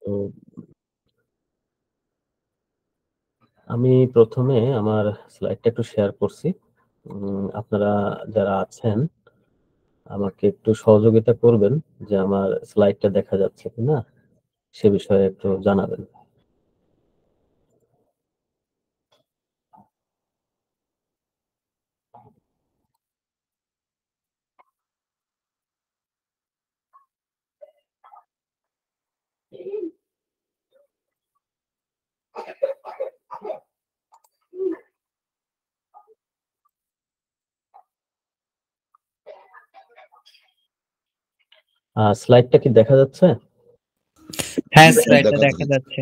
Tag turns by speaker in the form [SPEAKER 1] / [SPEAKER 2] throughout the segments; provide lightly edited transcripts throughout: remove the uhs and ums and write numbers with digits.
[SPEAKER 1] তো আমি প্রথমে আমার স্লাইডটা একটু শেয়ার করছি। আপনারা যারা আছেন আমাকে একটু সহযোগিতা করবেন যে আমার স্লাইডটা দেখা যাচ্ছে কিনা সে বিষয়ে একটু জানাবেন। স্লাইডটা কি দেখা যাচ্ছে?
[SPEAKER 2] হ্যাঁ, স্লাইডটা দেখা যাচ্ছে।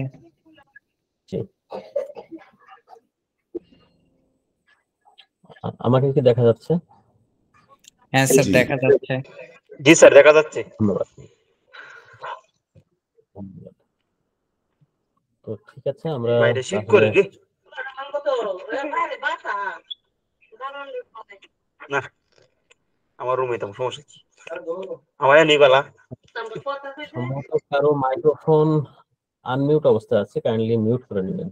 [SPEAKER 1] জি। আমাকে কি দেখা যাচ্ছে?
[SPEAKER 2] হ্যাঁ স্যার, দেখা যাচ্ছে।
[SPEAKER 3] জি স্যার, দেখা যাচ্ছে।
[SPEAKER 1] ধন্যবাদ। তো ঠিক আছে, আমরা
[SPEAKER 3] বাইরে শিফট
[SPEAKER 1] তাহলে
[SPEAKER 3] করে কি না আমার রুমে তো সমস্যা কি আমার নিবালা
[SPEAKER 1] সম্ভবত কারো মাইক্রোফোন আনমিউট অবস্থায় আছে, কাইন্ডলি মিউট করে নেবেন।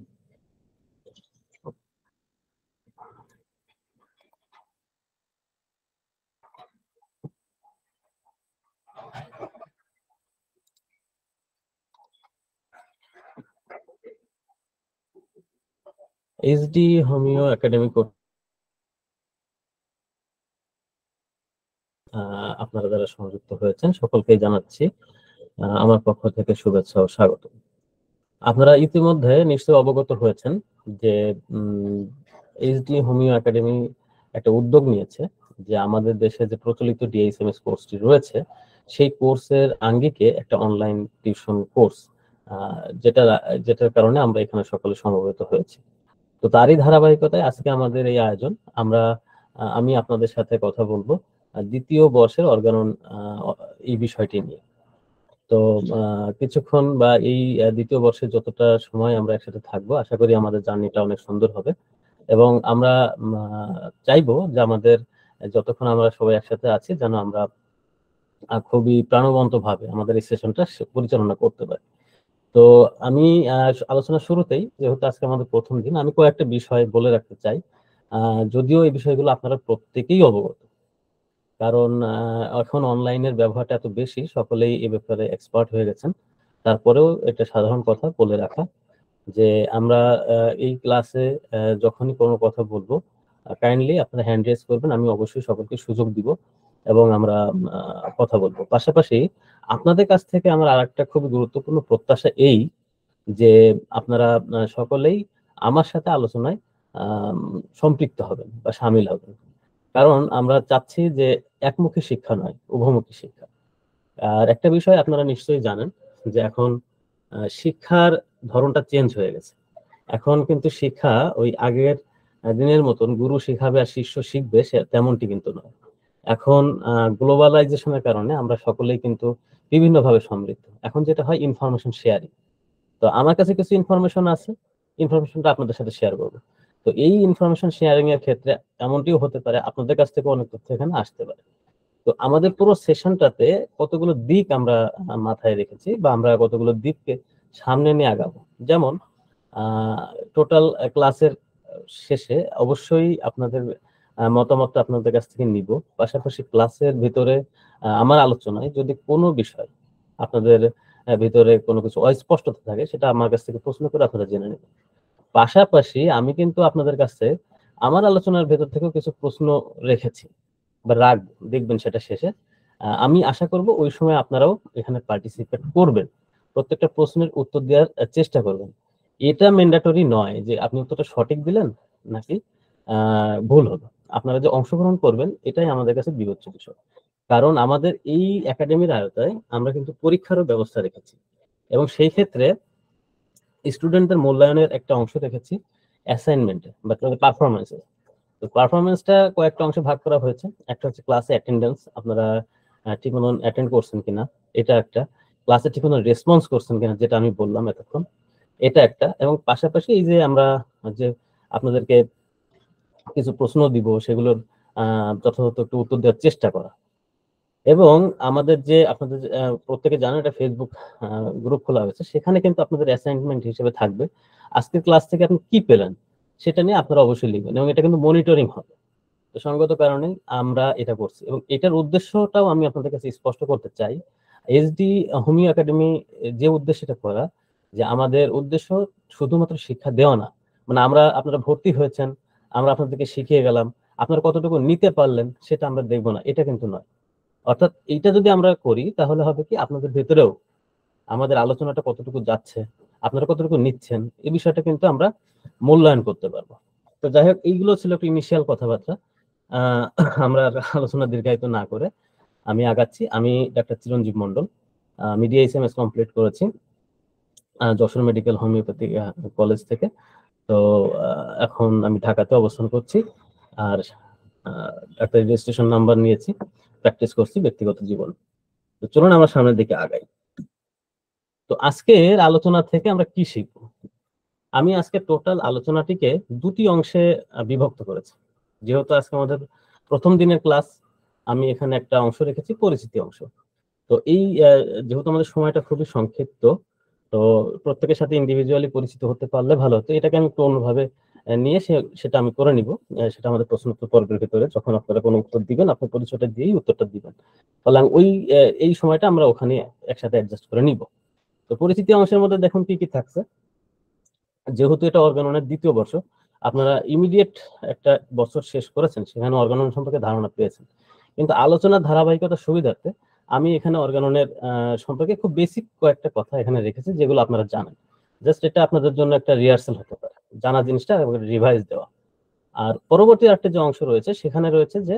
[SPEAKER 1] এইচডি হোমিও একাডেমি আপনারা যারা সংযুক্ত হয়েছেন সকলকে জানাচ্ছি আমার পক্ষ থেকে শুভেচ্ছা ও স্বাগত। আপনারা ইতিমধ্যে নিশ্চয়ই অবগত হয়েছেন যে এইচডি হোমিও একাডেমি একটা উদ্যোগ নিয়েছে যে আমাদের দেশে যে প্রচলিত ডিএসএমএস কোর্সটি রয়েছে সেই কোর্সের আঙ্গিকে একটা অনলাইন টিউশন কোর্স, যেটার কারণে আমরা এখানে সকলে সমবেত হয়েছি। তো তারই ধারাবাহিকতায় আজকে আমাদের এই আয়োজন। আমি আপনাদের সাথে কথা বলবো দ্বিতীয় বর্ষের অর্গানন এই বিষয়টি নিয়ে। তো কিছুক্ষণ বা এই দ্বিতীয় বর্ষে যতটা সময় আমরা একসাথে থাকবো আশা করি আমাদের জার্নিটা অনেক সুন্দর হবে এবং আমরা চাইবো যে আমাদের যতক্ষণ আমরা সবাই একসাথে আছি যেন আমরা খুবই প্রাণবন্ত ভাবে আমাদের এই সেশনটা পরিচালনা করতে পারি। তো আমি আলোচনা শুরুতেই, যেহেতু আজকে আমাদের প্রথম দিন, আমি কয়েকটা বিষয় বলে রাখতে চাই। যদিও এই বিষয়গুলো আপনারা প্রত্যেকেই অবগত, কারণ এখন অনলাইনের ব্যবহারটা এত বেশি, সকলেই এ ব্যাপারে এক্সপার্ট হয়ে গেছেন। তারপরেও এটা সাধারণ কথা বলে রাখা যে আমরা এই ক্লাসে যখনই কোনো কথা বলবো কাইন্ডলি আপনারা হ্যান্ড রেজ করবেন, আমি অবশ্যই সকলকে সুযোগ দিব এবং আমরা কথা বলবো। পাশাপাশি আপনাদের কাছ থেকে আমার আরেকটা খুব গুরুত্বপূর্ণ প্রত্যাশা এই যে আপনারা সকলেই আমার সাথে আলোচনায় সম্পৃক্ত হবেন বা সামিল হবেন, কারণ আমরা চাচ্ছি যে একমুখী শিক্ষা নয়, উভমুখী শিক্ষা। আর একটা বিষয় আপনারা নিশ্চয়ই জানেন যে এখন শিক্ষার ধরনটা চেঞ্জ হয়ে গেছে। এখন কিন্তু শিক্ষা ওই আগের দিনের মতন গুরু শিখাবে আর শিষ্য শিখবে তেমনটি কিন্তু নয়। এখন গ্লোবালাইজেশনের কারণে আমরা সকলেই কিন্তু বিভিন্নভাবে সমৃদ্ধ। এখন যেটা হয় ইনফরমেশন শেয়ারিং। তো আমার কাছে কিছু ইনফরমেশন আছে, ইনফরমেশনটা আপনাদের সাথে শেয়ার করবো। তো এই ইনফরমেশন শেয়ারিং এর ক্ষেত্রে এমনটিও হতে পারে আপনাদের কাছ থেকে অনেক তথ্য এখানে আসতে পারে। তো আমাদের পুরো সেশনটাতে কতগুলো দিক আমরা মাথায় রেখেছি বা আমরা কতগুলো দিককে সামনে নিয়ে আগাবো। যেমন টোটাল ক্লাসের শেষে অবশ্যই আপনাদের মতামতটা আপনাদের কাছ থেকে নিব। পাশাপাশি ক্লাসের ভিতরে আমার আলোচনায় যদি কোনো বিষয় আপনাদের ভিতরে কোনো কিছু অস্পষ্টতা থাকে সেটা আমার কাছ থেকে প্রশ্ন করে আপনারা জেনে নেবেন। পাশাপাশি আমি কিন্তু আপনাদের কাছে আমার আলোচনার ভেতর থেকেও কিছু প্রশ্ন রেখেছি বা রাখবো, দেখবেন সেটা শেষে। আমি আশা করব ওই সময় আপনারাও এখানে পার্টিসিপেট করবেন, প্রত্যেকটা প্রশ্নের উত্তর দেওয়ার চেষ্টা করবেন। এটা ম্যান্ডেটরি নয় যে আপনি উত্তরটা সঠিক দিলেন নাকি ভুল হলো। আপনারা যে অংশগ্রহণ করবেন এটাই আমাদের কাছে বিবেচ্য বিষয়, কারণ আমাদের এই একাডেমির আওতায় আমরা কিন্তু পরীক্ষারও ব্যবস্থা রেখেছি এবং সেই ক্ষেত্রে স্টুডেন্টদের মূল্যায়নের একটা অংশ রেখেছি অ্যাসাইনমেন্টে বা পারফরমেন্সে। তো পারফরমেন্সটা কয়েকটা অংশে ভাগ করা হয়েছে। একটা হচ্ছে ক্লাসে অ্যাটেন্ডেন্স, আপনারা ঠিক মতন অ্যাটেন্ড করছেন কিনা, এটা একটা। ক্লাসে ঠিক মতন রেসপন্স করছেন কিনা, যেটা আমি বললাম এতক্ষণ, এটা একটা। এবং পাশাপাশি এই যে আমরা যে আপনাদেরকে কিছু প্রশ্ন দিব সেগুলোর যথাযথ একটু উত্তর দেওয়ার চেষ্টা করা। এবং আমাদের যে আপনাদের প্রত্যেকে জানেন একটা ফেসবুক গ্রুপ খোলা হয়েছে, সেখানে কিন্তু আপনাদের অ্যাসাইনমেন্ট হিসেবে থাকবে আজকের ক্লাস থেকে আপনি কি পেলেন সেটা নিয়ে আপনারা অবশ্যই লিখবেন, এবং এটা কিন্তু মনিটরিং হবে। তো সঙ্গত কারণে আমরা এটা করছি, এবং এটার উদ্দেশ্যটাও আমি আপনাদের কাছে স্পষ্ট করতে চাই। এসডি হোমিও একাডেমি যে উদ্দেশ্যটা করা, যে আমাদের উদ্দেশ্য শুধুমাত্র শিক্ষা দেওয়া না, মানে আপনারা ভর্তি হয়েছেন, আমরা আপনাদেরকে শিখিয়ে গেলাম, আপনারা কতটুকু নিতে পারলেন সেটা আমরা দেখবো না, এটা কিন্তু নয়। অর্থাৎ এইটা যদি আমরা করি তাহলে হবে কি, আপনাদের ভেতরেও আমাদের আলোচনাটা কতটুকু যাচ্ছে, আপনারা কতটুকু নিচ্ছেন, এই বিষয়টা কিন্তু আমরা মূল্যায়ন করতে পারবো। তো যাই হোক, এইগুলো ছিল একটু ইনিশিয়াল কথাবার্তা। আমরা আলোচনা দীর্ঘায়িত না করে আমি আগাচ্ছি। আমি ডাক্তার চিরঞ্জীব মন্ডল, আমি ডিএসএমএস কমপ্লিট করেছি যশোর মেডিকেল হোমিওপ্যাথি কলেজ থেকে। তো এখন আমি ঢাকাতে অবস্থান করছি, আর একটা রেজিস্ট্রেশন নাম্বার নিয়েছি, প্র্যাকটিস করছি ব্যক্তিগত জীবন। তো চলুন আমরা সামনের দিকে আগাই। তো আজকের আলোচনা থেকে আমরা কি শিখব? আমি আজকে টোটাল আলোচনাটিকে দুটি অংশে বিভক্ত করেছি। যেহেতু আজকে আমাদের প্রথম দিনের ক্লাস, আমি এখানে একটা অংশ রেখেছি পরিচিতি অংশ। তো এই যেহেতু আমাদের সময়টা খুবই সংক্ষিপ্ত, তো প্রত্যেকের সাথে ইন্ডিভিজুয়ালি পরিচিত হতে পারলে ভালো হতো। এটাকে আমি একটু অন্যভাবে নিয়ে সেটা আমি করে নিব। সেটা আমাদের প্রশ্ন উত্তর পর্বের ভিতরে যখন আপনারা কোনো উত্তর দিবেন, আপনার পরিচয়টা দিয়েই উত্তরটা দিবেন। তাহলে এই সময়টা আমরা ওখানে একসাথে অ্যাডজাস্ট করে নিব। তো পরিচিতি অংশের মধ্যে দেখুন কি কি থাকছে। যেহেতু এটা অর্গাননের দ্বিতীয় বর্ষ, আপনারা ইমিডিয়েট একটা বছর শেষ করেছেন, সেখানে অর্গানন সম্পর্কে ধারণা পেয়েছেন, কিন্তু আলোচনার ধারাবাহিকতার সুবিধার্থে আমি এখানে অর্গাননের সম্পর্কে খুব বেসিক কয়েকটা কথা এখানে রেখেছি, যেগুলো আপনারা জানেন। জাস্ট এটা আপনাদের জন্য একটা রিহার্সাল হতে পারে, জানা জিনিসটা রিভাইজ দেওয়া। আর পরবর্তী একটা যে অংশ রয়েছে, সেখানে রয়েছে যে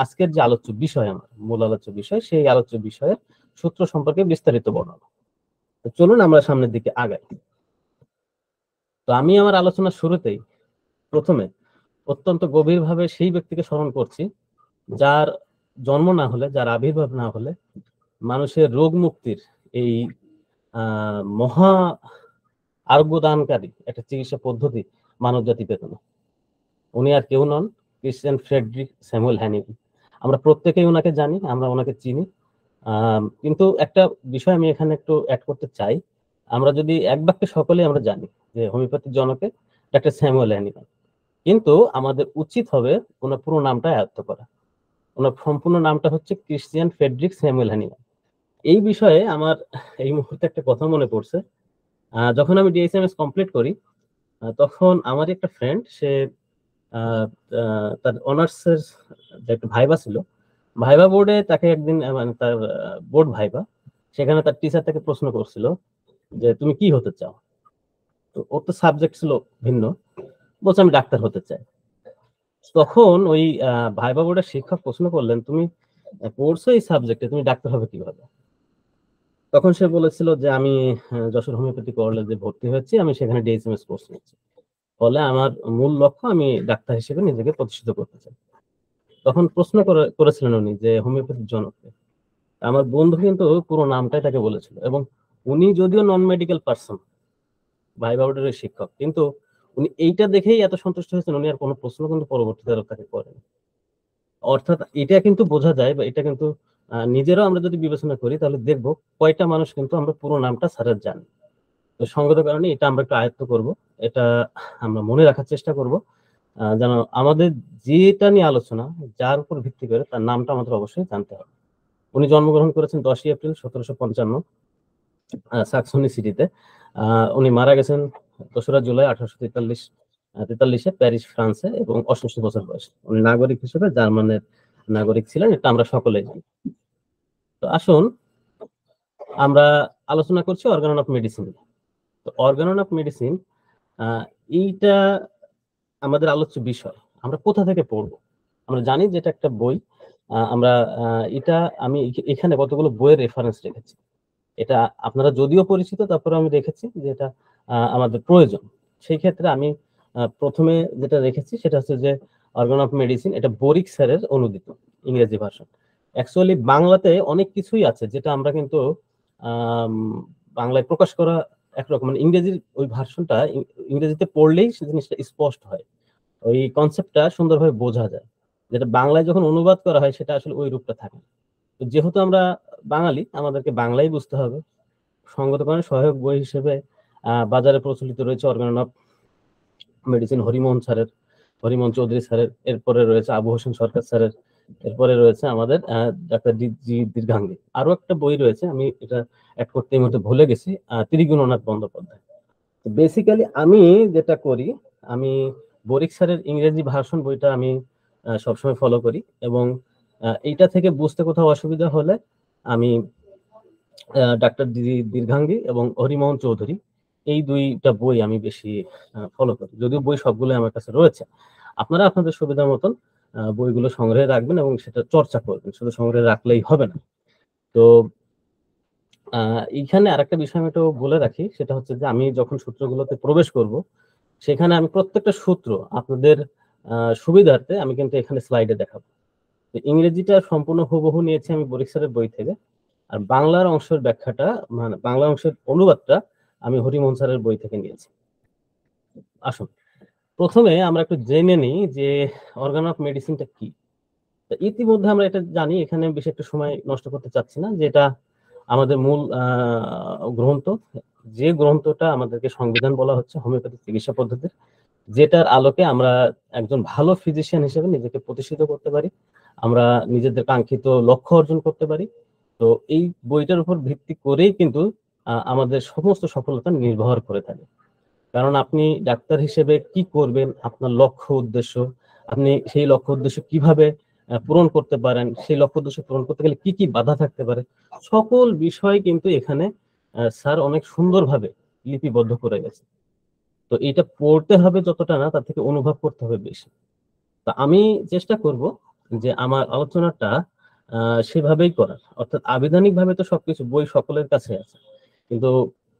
[SPEAKER 1] আজকের যে আলোচ্য বিষয়, আমার মূল আলোচ্য বিষয়, সেই আলোচ্য বিষয়ের সূত্র সম্পর্কে বিস্তারিত বর্ণনা। তো চলুন আমরা সামনের দিকে আগাই। তো আমি আমার আলোচনার শুরুতেই প্রথমে অত্যন্ত গভীরভাবে সেই ব্যক্তিকে স্মরণ করছি, যার জন্ম না হলে, যার আবির্ভাব না হলে মানুষের রোগ মুক্তির এই মহা আরোগ্যদানকারী একটা চিকিৎসা পদ্ধতি মানব জাতি পেত না। উনি আর কেউ নন, ক্রিশ্চিয়ান ফ্রেডরিক স্যামুয়েল হ্যানিম্যান। আমরা প্রত্যেকেই ওনাকে জানি, আমরা ওনাকে চিনি। কিন্তু একটা বিষয় আমি এখানে একটু অ্যাড করতে চাই। আমরা যদি এক বাক্যে সকলেই আমরা জানি যে হোমিওপ্যাথির জনকে ডাক্তার স্যামুয়েল হ্যানিম্যান, কিন্তু আমাদের উচিত হবে ওনার পুরো নামটা আয়ত্ত করা। ওনার সম্পূর্ণ নামটা হচ্ছে ক্রিশ্চিয়ান ফ্রেডরিক স্যামুয়েল হ্যানিম্যান। এই বিষয়ে আমার এই মুহূর্তে একটা কথা মনে পড়ছে। যখন আমি ডিএসএমএস কমপ্লিট করি, তখন আমার একটা ফ্রেন্ড, সে তার অনার্সের যে একটা ভাইবা ছিল, ভাইবা বোর্ডে তাকে একদিন, মানে তার বোর্ড ভাইবা, সেখানে তার টিচার তাকে প্রশ্ন করছিল যে তুমি কি হতে চাও। তো ওর তো সাবজেক্ট ছিল ভিন্ন, বলছে আমি ডাক্তার হতে চাই। তখন ওই ভাইবা বোর্ডের শিক্ষক প্রশ্ন করলেন, তুমি পড়ছো এই সাবজেক্টে, তুমি ডাক্তার হবে কিভাবে? তখন সে বলেছিল যে আমি যশোর হোমিওপ্যাথি কলেজে ভর্তি হয়েছি, আমি সেখানে ডিএসএমএস কোর্স নিচ্ছি, ফলে আমার মূল লক্ষ্য আমি ডাক্তার হিসেবে নিজেকে প্রতিষ্ঠিত করতে চাই। তখন প্রশ্ন করেছিলেন উনি যে হোমিওপ্যাথির জনককে। আমার বন্ধু কিন্তু পুরো নামটাই তাকে বলেছিল, এবং উনি যদিও নন মেডিকেল পার্সন, ভাইবা বোর্ডের শিক্ষক, কিন্তু উনি এইটা দেখেই এত সন্তুষ্ট হয়েছেন, উনি আর কোনো প্রশ্ন কিন্তু পরবর্তীতে তাকে করেন। অর্থাৎ এটা কিন্তু বোঝা যায়, বা এটা কিন্তু নিজেরাও আমরা যদি বিবেচনা করি তাহলে দেখবো কয়টা মানুষ কিন্তু আমরা পুরো নামটা স্যারের জানি। তো সঙ্গত কারণে এটা আমরা একটু আয়ত্ত করব, এটা আমরা মনে রাখার চেষ্টা করব, যেন আমাদের যেটা নিয়ে আলোচনা, যার উপর ভিত্তি করে তার নামটা আমাদের অবশ্যই জানতে হবে। উনি জন্মগ্রহণ করেছেন 10ই এপ্রিল 1755 সাক্সনি সিটিতে। উনি মারা গেছেন 2রা জুলাই 1843 প্যারিস, ফ্রান্সে, এবং 88 বছর বয়সে। উনি নাগরিক হিসেবে জার্মানের নাগরিক ছিলেন, এটা আমরা সকলেই জানি। তো আসুন আমরা আলোচনা করছি অর্গানন অফ মেডিসিন। তো অর্গানন অফ মেডিসিন এইটা আমাদের আলোচ্য বিষয়। আমরা কোথা থেকে পড়বো? আমরা জানি যে এটা একটা বই। আমরা আমি এখানে কতগুলো বইয়ের রেফারেন্স রেখেছি। এটা আপনারা যদিও পরিচিত, তারপরে আমি রেখেছি যে এটা আমাদের প্রয়োজন। সেই ক্ষেত্রে আমি প্রথমে যেটা রেখেছি সেটা হচ্ছে যে অর্গান অফ মেডিসিন, এটা বোরিক স্যারের অনুদিত ইংরেজি ভার্সন। অ্যাকচুয়ালি বাংলাতে অনেক কিছুই আছে যেটা আমরা কিন্তু বাংলায় প্রকাশ করা একরকম, মানে ইংরেজির ওই ভার্সনটা ইংরেজিতে পড়লেই সে জিনিসটা স্পষ্ট হয়, ওই কনসেপ্টটা সুন্দরভাবে বোঝা যায়। যেটা বাংলায় যখন অনুবাদ করা হয় সেটা আসলে ওই রূপটা থাকে না। তো যেহেতু আমরা বাঙালি, আমাদেরকে বাংলাই বুঝতে হবে। সঙ্গত কারণে সহায়ক বই হিসেবে বাজারে প্রচলিত রয়েছে organ of medicine Harimohan Chowdhury স্যারের, এরপরে রয়েছে আবু হোসেন সরকার স্যারের, এরপরে রয়েছে আমাদের ডাক্তার জি দীর্ঘাঙ্গী। আরো একটা বই রয়েছে, আমি এটা অ্যাড করতে এই মুহূর্তে ভুলে গেছি, ত্রিগুণনাথ বন্দ্যোপাধ্যায়। বেসিক্যালি আমি যেটা করি, আমি বরিক স্যারের ইংরেজি ভার্সন বইটা আমি সবসময় ফলো করি, এবং এইটা থেকে বুঝতে কোথাও অসুবিধা হলে আমি ডাক্তার দীর্ঘাঙ্গী এবং হরিমোহন চৌধুরী এই দুইটা বই আমি বেশি ফলো করি, যদিও বই সবগুলো আমার কাছে রয়েছে। আপনারা আপনাদের সুবিধা মতন বইগুলো সংগ্রহে রাখবেন এবং সেটা চর্চা করবেন, শুধু সংগ্রহে রাখলেই হবে না। তো এইখানে আরেকটা বিষয় আমি একটু বলে রাখি, সেটা হচ্ছে যে আমি যখন সূত্রগুলোতে প্রবেশ করব, সেখানে আমি প্রত্যেকটা সূত্র আপনাদের সুবিধার্থে আমি কিন্তু এখানে স্লাইডে দেখাবো। ইংরেজিটা সম্পূর্ণ হুবহু নিয়েছি আমি বরিক স্যারের বই থেকে, আর বাংলার অংশের ব্যাখ্যাটা, মানে বাংলা অংশের অনুবাদটা আমি হরিমোহন স্যারের বই থেকে নিয়েছি। আসুন, প্রথমে আমরা একটু জেনে নিই যে অর্গান অফ মেডিসিনটা কি। ইতিমধ্যে আমরা এটা জানি, এখানে বেশি একটা সময় নষ্ট করতে চাচ্ছি না, যেটা আমাদের মূল গ্রন্থ, যে গ্রন্থটা আমাদেরকে সংবিধান বলা হচ্ছে হোমিওপ্যাথি চিকিৎসা পদ্ধতির, যেটার আলোকে আমরা একজন ভালো ফিজিশিয়ান হিসেবে নিজেকে প্রতিষ্ঠিত করতে পারি, আমরা নিজেদের কাঙ্ক্ষিত লক্ষ্য অর্জন করতে পারি। তো এই বইটার উপর ভিত্তি করেই কিন্তু আমাদের সমস্ত সফলতা নির্ভর করে থাকে। কারণ আপনি ডাক্তার হিসেবে কি করবেন, আপনার লক্ষ্য উদ্দেশ্য, আপনি সেই লক্ষ্য উদ্দেশ্য কিভাবে পূরণ করতে পারেন, সেই লক্ষ্য উদ্দেশ্য পূরণ করতে গেলে কি কি বাধা থাকতে পারে, সকল বিষয় কিন্তু এখানে স্যার অনেক সুন্দরভাবে লিপিবদ্ধ করে গেছে। তো এটা পড়তে হবে যতটা না, তার থেকে অনুভব করতে হবে বেশি। তো আমি চেষ্টা করব যে আমার আলোচনাটা সেভাবেই করার, অর্থাৎ আবিধানিক ভাবে তো সবকিছু বই সকলের কাছে আছে, কিন্তু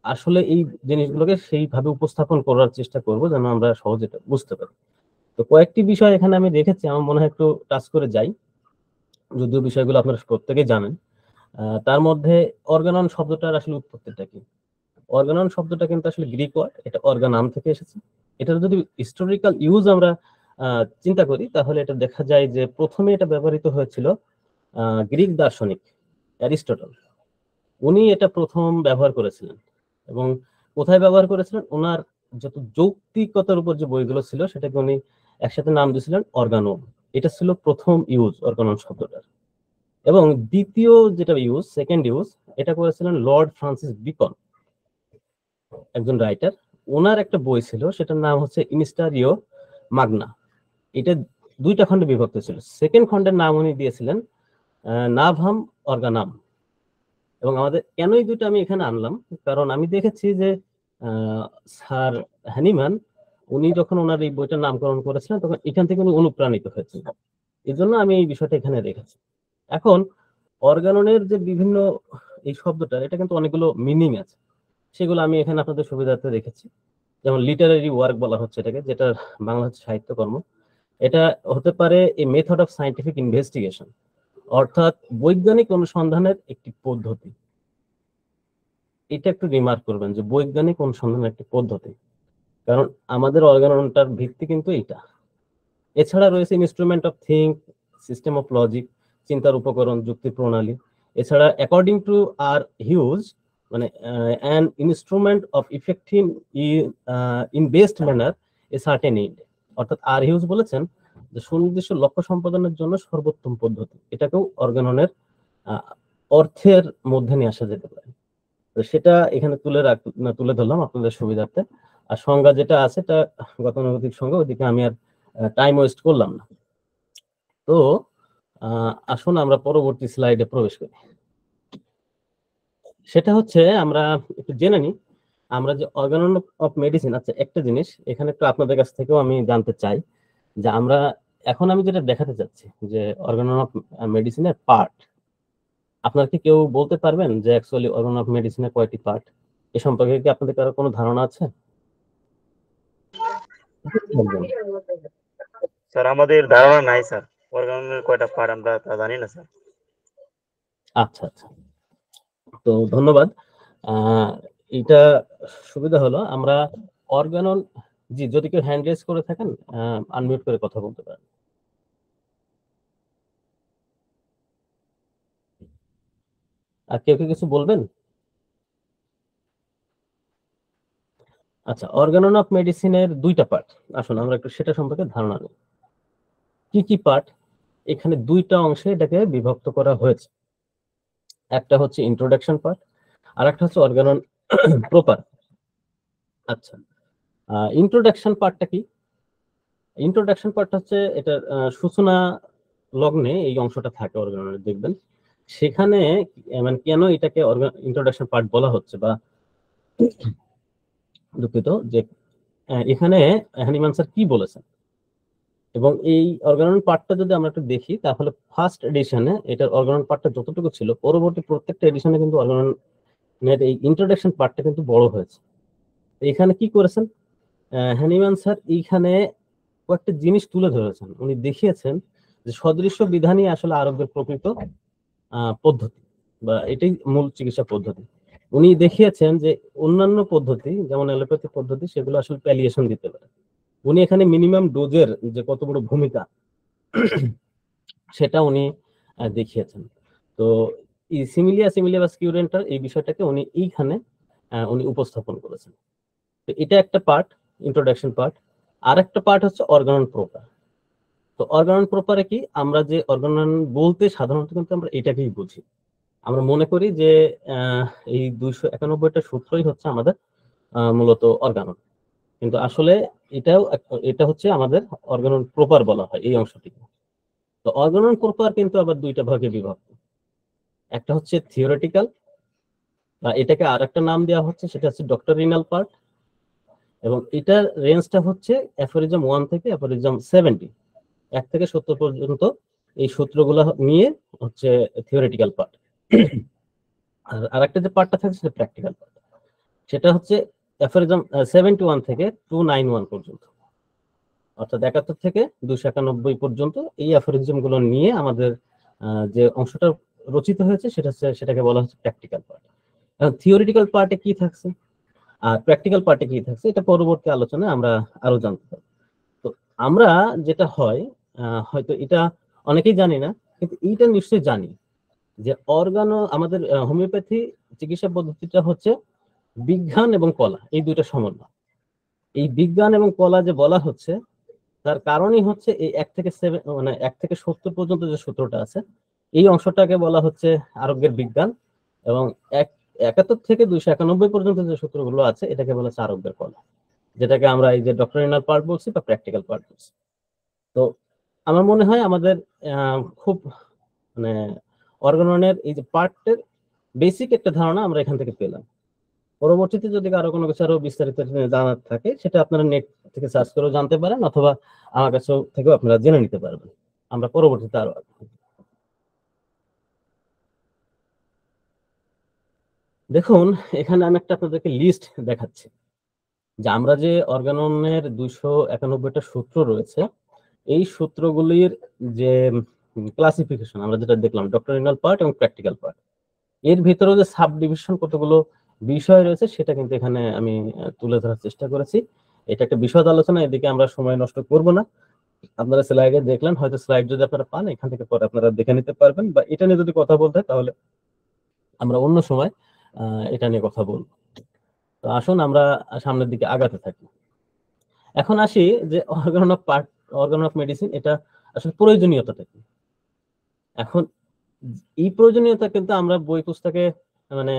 [SPEAKER 1] আসলে এই জিনিসগুলোকে সেইভাবে উপস্থাপন করার চেষ্টা করব যেন আমরা সহজে বুঝতে পারি। তো কয়েকটি বিষয় এখানে আমি রেখেছি, আমার মনে হয় একটু টাচ করে যাই, যদিও বিষয়গুলো আপনারা প্রত্যেকেই জানেন। তার মধ্যে অর্গানন শব্দটার আসলে উৎপত্তিটা কি? অর্গানন শব্দটা কিন্তু আসলে গ্রিক ওয়ার্ড, এটা অর্গানাম থেকে এসেছে। এটার যদি হিস্টোরিক্যাল ইউজ আমরা চিন্তা করি, তাহলে এটা দেখা যায় যে প্রথমে এটা ব্যবহৃত হয়েছিল গ্রিক দার্শনিক অ্যারিস্টটল, উনি এটা প্রথম ব্যবহার করেছিলেন। এবং কোথায় ব্যবহার করেছিলেন? ওনার যত যৌক্তিকতার উপর যে বইগুলো ছিল সেটাকে উনি একসাথে নাম দিয়েছিলেন অর্গানোম। এটা ছিল প্রথম ইউজ অর্গানন শব্দটার। এবং দ্বিতীয় যেটা ইউজ, সেকেন্ড ইউজ, এটা করেছিলেন লর্ড ফ্রান্সিস বিকন, একজন রাইটার। ওনার একটা বই ছিল, সেটার নাম হচ্ছে ইনস্টারিও মাগনা। এটা দুইটা খণ্ডে বিভক্ত ছিল। সেকেন্ড খণ্ডের নাম উনি দিয়েছিলেন নাভাম অর্গানাম। এবং আমাদের কেন এই দুটো আমি এখানে আনলাম, কারণ আমি দেখেছি যে স্যার হ্যানিম্যান উনি যখন ওনার এই বইটার নামকরণ করেছিলেন, তখন এখান থেকে উনি অনুপ্রাণিত হয়েছিলেন। এই জন্য আমি এই বিষয়টা এখানে রেখেছি। এখন অর্গাননের যে বিভিন্ন এই শব্দটা, এটা কিন্তু অনেকগুলো মিনিং আছে, সেগুলো আমি এখানে আপনাদের সুবিধার্থে রেখেছি। যেমন লিটারারি ওয়ার্ক বলা হচ্ছে এটাকে, যেটা বাংলা হচ্ছে সাহিত্যকর্ম। এটা হতে পারে এ মেথড অফ সায়েন্টিফিক ইনভেস্টিগেশন, অর্থাৎ বৈজ্ঞানিক অনুসন্ধানের একটি পদ্ধতি। এটা একটু রিমার্ক করবেন যে বৈজ্ঞানিক অনুসন্ধানের একটি পদ্ধতি, কারণ আমাদের অর্গাননটার ভিত্তি কিন্তু এইটা। এছাড়া রয়েছে instrument of think, system of logic, চিন্তার উপকরণ, যুক্তি প্রণালী। এছাড়া অ্যাকর্ডিং টু আর হিউজ, মানে an instrument of effective in best manner a certain aid, অর্থাৎ আর হিউজ বলেছেন যে সুনির্দিষ্ট লক্ষ্য সম্পাদনের জন্য সর্বোত্তম পদ্ধতি। এটাকেও অর্গাননের অর্থের মধ্যে নিয়ে আসা যেতে পারে। তো সেটা এখানে তুলে ধরলাম আপনাদের সুবিধার্থে। আর সংজ্ঞা যেটা আছে, এটা গতানুগতিক সংজ্ঞা, ওইদিকে আমি আর টাইম ওয়েস্ট করলাম না। তো আসুন আমরা পরবর্তী স্লাইডে প্রবেশ করি। সেটা হচ্ছে আমরা একটু জেনে নিই আমরা যে অর্গানন অফ মেডিসিন। আচ্ছা, একটা জিনিস এখানে একটু আপনাদের কাছ থেকেও আমি জানতে চাই, যে আমরা এখন আমি যেটা দেখাতে চাচ্ছি যে অর্গানন অফ মেডিসিনের পার্ট, আপনারা কি কেউ বলতে পারবেন যে অ্যাকচুয়ালি অর্গানন অফ মেডিসিনের কয়টি পার্ট? এ সম্পর্কে কি আপনাদের কারো কোনো ধারণা আছে?
[SPEAKER 3] স্যার আমাদের ধারণা নাই স্যার, অর্গানের কয়টা পার্ট আমরা তা জানি না স্যার।
[SPEAKER 1] আচ্ছা আচ্ছা, তো ধন্যবাদ। এটা সুবিধা হলো আমরা অর্গানন, জি যদি কেউ হ্যান্ড রেজ করে থাকেন আনমিউট করে কথা বলতে পারেন। আর কেউ কি কিছু বলবেন? আচ্ছা, অর্গানন অফ মেডিসিনের দুইটা পার্ট, আসুন আমরা একটু সেটা সম্পর্কে ধারণা নিই। কি কি পার্ট? এখানে দুইটা অংশে এটাকে বিভক্ত করা হয়েছে। একটা হচ্ছে ইন্ট্রোডাকশন পার্ট, আর একটা হচ্ছে অর্গানন প্রপার। আচ্ছা, ইন্ট্রোডাকশন পার্টটা কি? ইন্ট্রোডাকশন পার্টটা হচ্ছে এটার সূচনা লগ্নে এই অংশটা থাকে অর্গাননের, দেখবেন সেখানে মানে কেন এটাকে ইন্ট্রোডাকশন পার্ট বলা হচ্ছে, বা দুঃখিত যে এখানে হ্যানিম্যান স্যার কি বলেছেন। এবং এই অর্গানন পার্টটা যদি আমরা একটু দেখি, তাহলে ফার্স্ট এডিশনে এটার অর্গানন পার্টটা যতটুকু ছিল, পরবর্তী প্রত্যেকটা এডিশনে কিন্তু অর্গাননের এই ইন্ট্রোডাকশন পার্টটা কিন্তু বড় হয়েছে। এখানে কি করেছেন হ্যানিম্যান স্যার? এইখানে কয়েকটা জিনিস তুলে ধরেছেন। উনি দেখিয়েছেন যে সদৃশ্য বিধানই আসলে আরোগ্যের প্রকৃত পদ্ধতি, বা এটাই মূল চিকিৎসা পদ্ধতি। উনি দেখিয়েছেন যে অন্যান্য পদ্ধতি যেমন অ্যালোপ্যাথি পদ্ধতি, সেগুলো আসলে প্যালিয়েশন দিতে পারে। উনি এখানে মিনিমাম ডোজের যে কত বড় ভূমিকা সেটা উনি দেখিয়েছেন। তো এই সিমিলিয়াস কিউরেন্টার এই বিষয়টাকে উনি এইখানে উনি উপস্থাপন করেছেন। তো এটা একটা পার্ট, ইন্ট্রোডাকশন পার্ট। আর একটা পার্ট হচ্ছে অর্গানন প্রপার। তো অর্গানন প্রপারে কি, আমরা যে অর্গানন বলতে সাধারণত কিন্তু আমরা এটাকেই বুঝি। আমরা মনে করি যে এই 291টা সূত্রই হচ্ছে আমাদের মূলত অর্গানন, কিন্তু আসলে এটা হচ্ছে আমাদের অর্গানন প্রপার বলা হয় এই অংশটিকে। তো অর্গানন প্রপার কিন্তু আবার দুইটা ভাগে বিভক্ত। একটা হচ্ছে থিওরিটিক্যাল, বা এটাকে আর একটা নাম দেওয়া হচ্ছে, সেটা হচ্ছে ডক্টরিনাল পার্ট। এবং এটার রেঞ্জটা হচ্ছে অ্যাফোরিজম 1 থেকে অ্যাফোরিজম 70, 1 থেকে 70 পর্যন্ত এই সূত্রগুলো নিয়ে হচ্ছে থিওরিটিক্যাল পার্ট। আর আরেকটা যে পার্টটা থাকে সেটা প্র্যাকটিক্যাল পার্ট, সেটা হচ্ছে অ্যাফোরিজম 71 থেকে 291 পর্যন্ত, অর্থাৎ 71 থেকে 291 পর্যন্ত এই অ্যাফোরিজম গুলো নিয়ে আমাদের যে অংশটা রচিত হয়েছে সেটাকে বলা হচ্ছে প্র্যাকটিক্যাল পার্ট। এখন থিওরিটিক্যাল পার্টে কি থাকছে আর প্র্যাকটিক্যাল পার্টে কি থাকছে, এটা পরবর্তী আলোচনায় আমরা আরো জানতে পারবো। তো আমরা যেটা হয়, হয়তো এটা অনেকেই জানি না, কিন্তু এইটা নিশ্চয়ই জানি যে আমাদের হোমিওপ্যাথি চিকিৎসা পদ্ধতিটা হচ্ছে বিজ্ঞান এবং কলা, এই দুইটা সমন্বয়। এই বিজ্ঞান এবং কলা যে বলা হচ্ছে, তার কারণই হচ্ছে এই 1 থেকে 70 পর্যন্ত যে সূত্রটা আছে, এই অংশটাকে বলা হচ্ছে আরোগ্যের বিজ্ঞান। এবং 71 থেকে 291 পর্যন্ত যে সূত্রগুলো আছে, এটাকে বলা হচ্ছে আরোগ্যের কলা, যেটাকে আমরা এই যে ডক্টরিনাল পার্ট বলছি বা প্র্যাকটিক্যাল পার্ট বলছি। তো আমার মনে হয় আমাদের খুব মানে অর্গাননের এই যে পার্টের বেসিক একটা ধারণা আমরা এখান থেকে পেলাম। পরবর্তীতে যদি কারো কোনো কিছু আরো বিস্তারিত জানার থাকে, সেটা আপনারা নেট থেকে সার্চ করেও জানতে পারেন, অথবা আমার কাছে থেকেও আপনারা জেনে নিতে পারবেন। আমরা পরবর্তীতে আরো দেখুন, এখানে আমি একটা আপনাদেরকে লিস্ট দেখাচ্ছি যে আমরা যে অর্গাননের 291টা সূত্র রয়েছে, এই সূত্রগুলির যে ক্লাসিফিকেশন আমরা যেটা দেখলাম, ডক্টরিনাল পার্ট এবং প্র্যাকটিক্যাল পার্ট, এর ভিতরে যে সাব ডিভিশন কতগুলো বিষয় রয়েছে, সেটা কিন্তু এখানে আমি তুলে ধরার চেষ্টা করেছি। এটা একটা বিশদ আলোচনা, এদিকে আমরা সময় নষ্ট করব না। আপনারা স্লাইডে দেখলেন, হয়তো স্লাইড যদি আপনারা পান এখান থেকে পরে আপনারা দেখে নিতে পারবেন, বা এটা নিয়ে যদি কথা বলতে হয় তাহলে আমরা অন্য সময় এটা নিয়ে কথা বলবো। তো আসুন আমরা সামনের দিকে আগাতে থাকি। এখন আসি যে অর্গান অফ মেডিসিন, এটা আসলে প্রয়োজনীয়তাটা কি। এখন এই প্রয়োজনীয়তা কিন্তু আমরা বই পুস্তকে মানে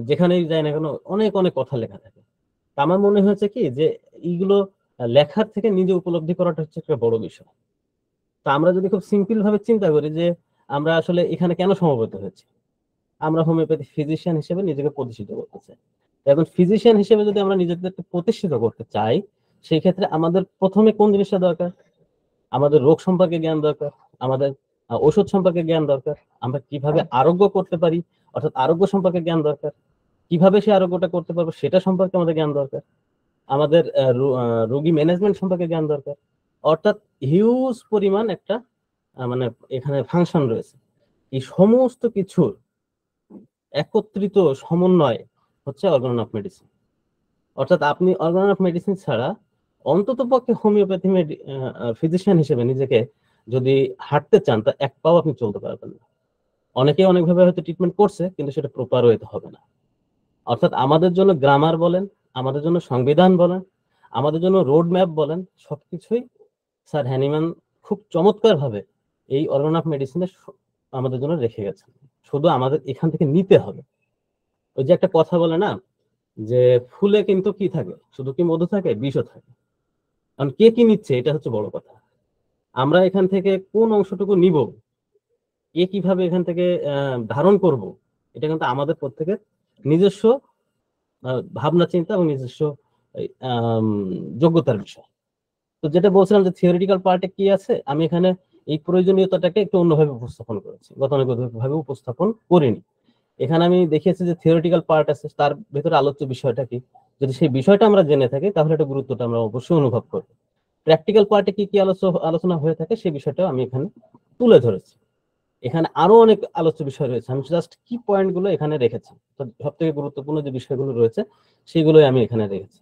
[SPEAKER 1] যেখানেই যাই না কেন অনেক অনেক কথা লেখা থাকে। আমার মনে হয়েছে কি যে এইগুলো লেখার থেকে নিজে উপলব্ধি করাটা হচ্ছে একটা বড় বিষয়। তা আমরা যদি খুব সিম্পল ভাবে চিন্তা করি যে আমরা আসলে এখানে কেন সমবেত হয়েছি, আমরা হোমিওপ্যাথি ফিজিশিয়ান হিসেবে নিজেকে প্রতিষ্ঠিত করতে চাই। এখন ফিজিশিয়ান হিসেবে যদি আমরা নিজেদেরকে প্রতিষ্ঠিত করতে চাই, সেই ক্ষেত্রে আমাদের প্রথমে কোন জিনিসটা দরকার? আমাদের রোগ সম্পর্কে জ্ঞান দরকার, আমাদের ওষুধ সম্পর্কে জ্ঞান দরকার, আমরা কিভাবে আরোগ্য করতে পারি অর্থাৎ আরোগ্য সম্পর্কে জ্ঞান দরকার, কিভাবে সে আরোগ্যটা করতে পারবো সেটা সম্পর্কে আমাদের জ্ঞান দরকার, আমাদের রোগী ম্যানেজমেন্ট সম্পর্কে জ্ঞান দরকার। অর্থাৎ হিউজ পরিমাণ একটা মানে এখানে ফাংশন রয়েছে। এই সমস্ত কিছুর একত্রিত সমন্বয় হচ্ছে অর্গান অফ মেডিসিন। অর্থাৎ আপনি অর্গান অফ মেডিসিন ছাড়া অন্তত পক্ষে হোমিওপ্যাথি ফিজিশিয়ান হিসেবে নিজেকে যদি হাঁটতে চান, তা এক পাও আপনি চলতে পারবেন না। অনেকেই অনেকভাবে হয়তো ট্রিটমেন্ট করছে, কিন্তু সেটা প্রপার ওয়েতে হবে না। অর্থাৎ আমাদের জন্য গ্রামার বলেন, আমাদের জন্য সংবিধান বলেন, আমাদের জন্য রোড ম্যাপ বলেন, সবকিছুই স্যার হ্যানিম্যান খুব চমৎকার ভাবে এই অর্গান অফ মেডিসিনে আমাদের জন্য রেখে গেছেন। শুধু আমাদের এখান থেকে নিতে হবে। ওই যে একটা কথা বলে না, যে ফুলে কিন্তু কি থাকে, শুধু কি মধু থাকে, বিষও থাকে। কারণ কে কি নিচ্ছে, এটা হচ্ছে বড় কথা। আমরা এখান থেকে কোন অংশটুকু নিব, কে কিভাবে এখান থেকে ধারণ করব, এটা কিন্তু আমাদের প্রত্যেকের নিজস্ব ভাবনা চিন্তা এবং নিজস্ব যোগ্যতার বিষয়। তো যেটা বলছিলাম যে থিওরিটিক্যাল পার্টে কি আছে, আমি এখানে এই প্রয়োজনীয়তাটাকে একটু অন্যভাবে উপস্থাপন করেছি, গতানুগতিকভাবে উপস্থাপন করিনি। এখানে আমি দেখিয়েছি যে থিওরিটিক্যাল পার্ট আছে, তার ভেতরে আলোচ্য বিষয়টা কি, যদি সেই বিষয়টা আমরা জেনে থাকি তাহলে এটা গুরুত্বটা আমরা অবশ্যই অনুভব করব। প্র্যাকটিক্যাল পার্টে কি কি আলোচনা হয়ে থাকে সেই বিষয়টাও আমি এখানে তুলে ধরেছি। এখানে আরো অনেক আলোচ্য বিষয় রয়েছে, আমি জাস্ট কি পয়েন্টগুলো এখানে রেখেছি। সব থেকে গুরুত্বপূর্ণ যে বিষয়গুলো রয়েছে সেগুলোই আমি এখানে রেখেছি।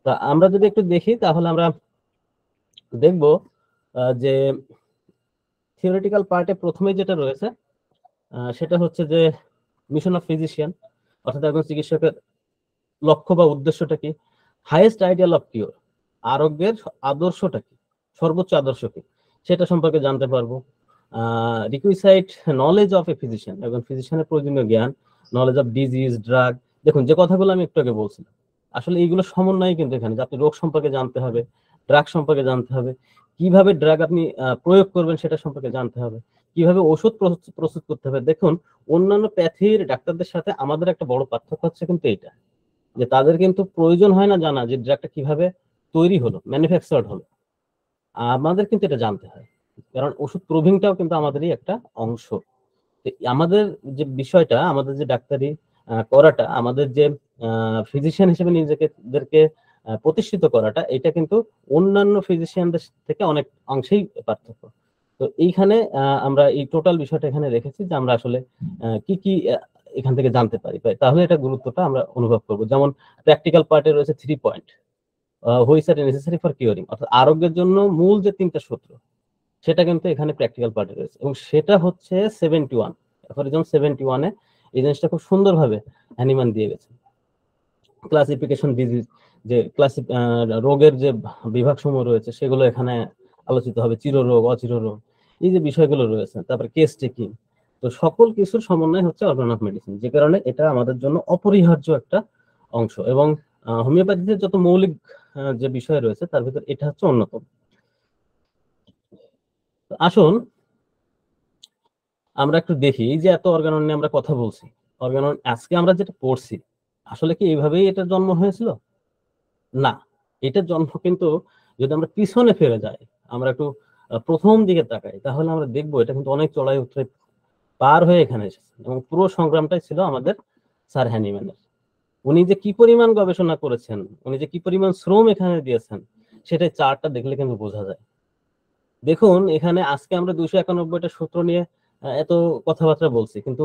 [SPEAKER 1] তা আমরা যদি একটু দেখি তাহলে আমরা দেখব যে থিওরিটিক্যাল পার্টে প্রথমে যেটা রয়েছে সেটা হচ্ছে যে মিশন অফ ফিজিশিয়ান, অর্থাৎ একজন চিকিৎসকের লক্ষ্য বা উদ্দেশ্যটা কি, হাইয়েস্ট আইডিয়াল অফ কিওর, আরোগ্যের আদর্শটা কি, সর্বোচ্চ আদর্শ কি, সেটা সম্পর্কে জানতে পারবো। রিকুইসাইট নলেজ অফ এ ফিজিশিয়ান, একজন ফিজিশিয়ানের প্রয়োজনীয় জ্ঞান, নলেজ অফ ডিজিজ, ড্রাগ। দেখুন যে কথাগুলো আমি একটু আগে বলছিলাম, আসলে এইগুলো সমন্বয় কিন্তু এখানে, যে আপনি রোগ সম্পর্কে জানতে হবে, ড্রাগ সম্পর্কে জানতে হবে, কিভাবে ড্রাগ আপনি প্রয়োগ করবেন সেটা সম্পর্কে জানতে হবে, কিভাবে ওষুধ প্রস্তুত করতে হবে। দেখুন অন্যান্য প্যাথির ডাক্তারদের সাথে আমাদের একটা বড় পার্থক্য হচ্ছে কিন্তু এইটা, যে তাদের কিন্তু প্রয়োজন হয় না জানা যে ড্রাগটা কিভাবে তৈরি হলো, ম্যানুফ্যাকচার্ড হলো। আমাদের কিন্তু এটা জানতে হয়, কারণ ওষুধ প্রুভিংটাও কিন্তু আমাদেরই একটা অংশ। আমাদের যে বিষয়টা, আমাদের যে ডাক্তারি করাটা, আমাদের যে ফিজিশিয়ান হিসেবে নিজেদেরকে প্রতিষ্ঠিত করাটা, এটা কিন্তু অন্যান্য ফিজিশিয়ানদের থেকে অনেক অংশেই পার্থক্য। তো এইখানে আমরা এই টোটাল বিষয়টা এখানে রেখেছি, যে আমরা আসলে কি কি এখান থেকে জানতে পারি, তাহলে এটা গুরুত্বটা আমরা অনুভব করবো। যেমন প্র্যাকটিক্যাল পার্টে রয়েছে 3 point, which are necessary for curing, অর্থাৎ আরোগ্যের জন্য মূল যে 3টা সূত্র, সেটা কিন্তু এখানে প্র্যাকটিক্যাল পার্টে রয়েছে, এবং সেটা হচ্ছে 71 অ্যাফরিজম 71-এ এই জিনিসটা খুব সুন্দরভাবে হ্যানিম্যান দিয়ে গেছে। ক্লাসিফিকেশন ডিজিজ, যে রোগের যে বিভাগ সমূহ রয়েছে সেগুলো এখানে আলোচিত হবে, চিররোগ, অচিররোগ, এই যে বিষয়গুলো রয়েছে, তারপর কেস টেকিং। তো সকল কিছুর সমন্বয় হচ্ছে অর্গান অফ মেডিসিন, যে কারণে এটা আমাদের জন্য অপরিহার্য একটা অংশ। এবং হোমিওপ্যাথিতে যত মৌলিক যে বিষয় রয়েছে তার ভিতর এটা হচ্ছে অন্যতম। আসুন আমরা একটু দেখি, যে এত অর্গানন নিয়ে আমরা কথা বলছি, অর্গানন আজকে আমরা যেটা পড়ছি, আসলে কি এইভাবেই এটা জন্ম হয়েছিল? না, এটার জন্ম কিন্তু, যদি আমরা পিছনে ফিরে যাই, আমরা একটু প্রথম দিকে তাকাই, তাহলে আমরা দেখবো এটা কিন্তু অনেক চড়াই উতরে পার হয়ে এখানে এসেছে। এবং পুরো সংগ্রামটাই ছিল আমাদের স্যার হ্যানিম্যানের। উনি যে কি পরিমাণ গবেষণা করেছেন, উনি যে কি পরিমাণ শ্রম এখানে দিয়েছেন, সেটাই চার্টটা দেখলে কিন্তু বোঝা যায়। দেখুন এখানে আজকে আমরা 291টা সূত্র নিয়ে এত কথাবার্তা বলছি, কিন্তু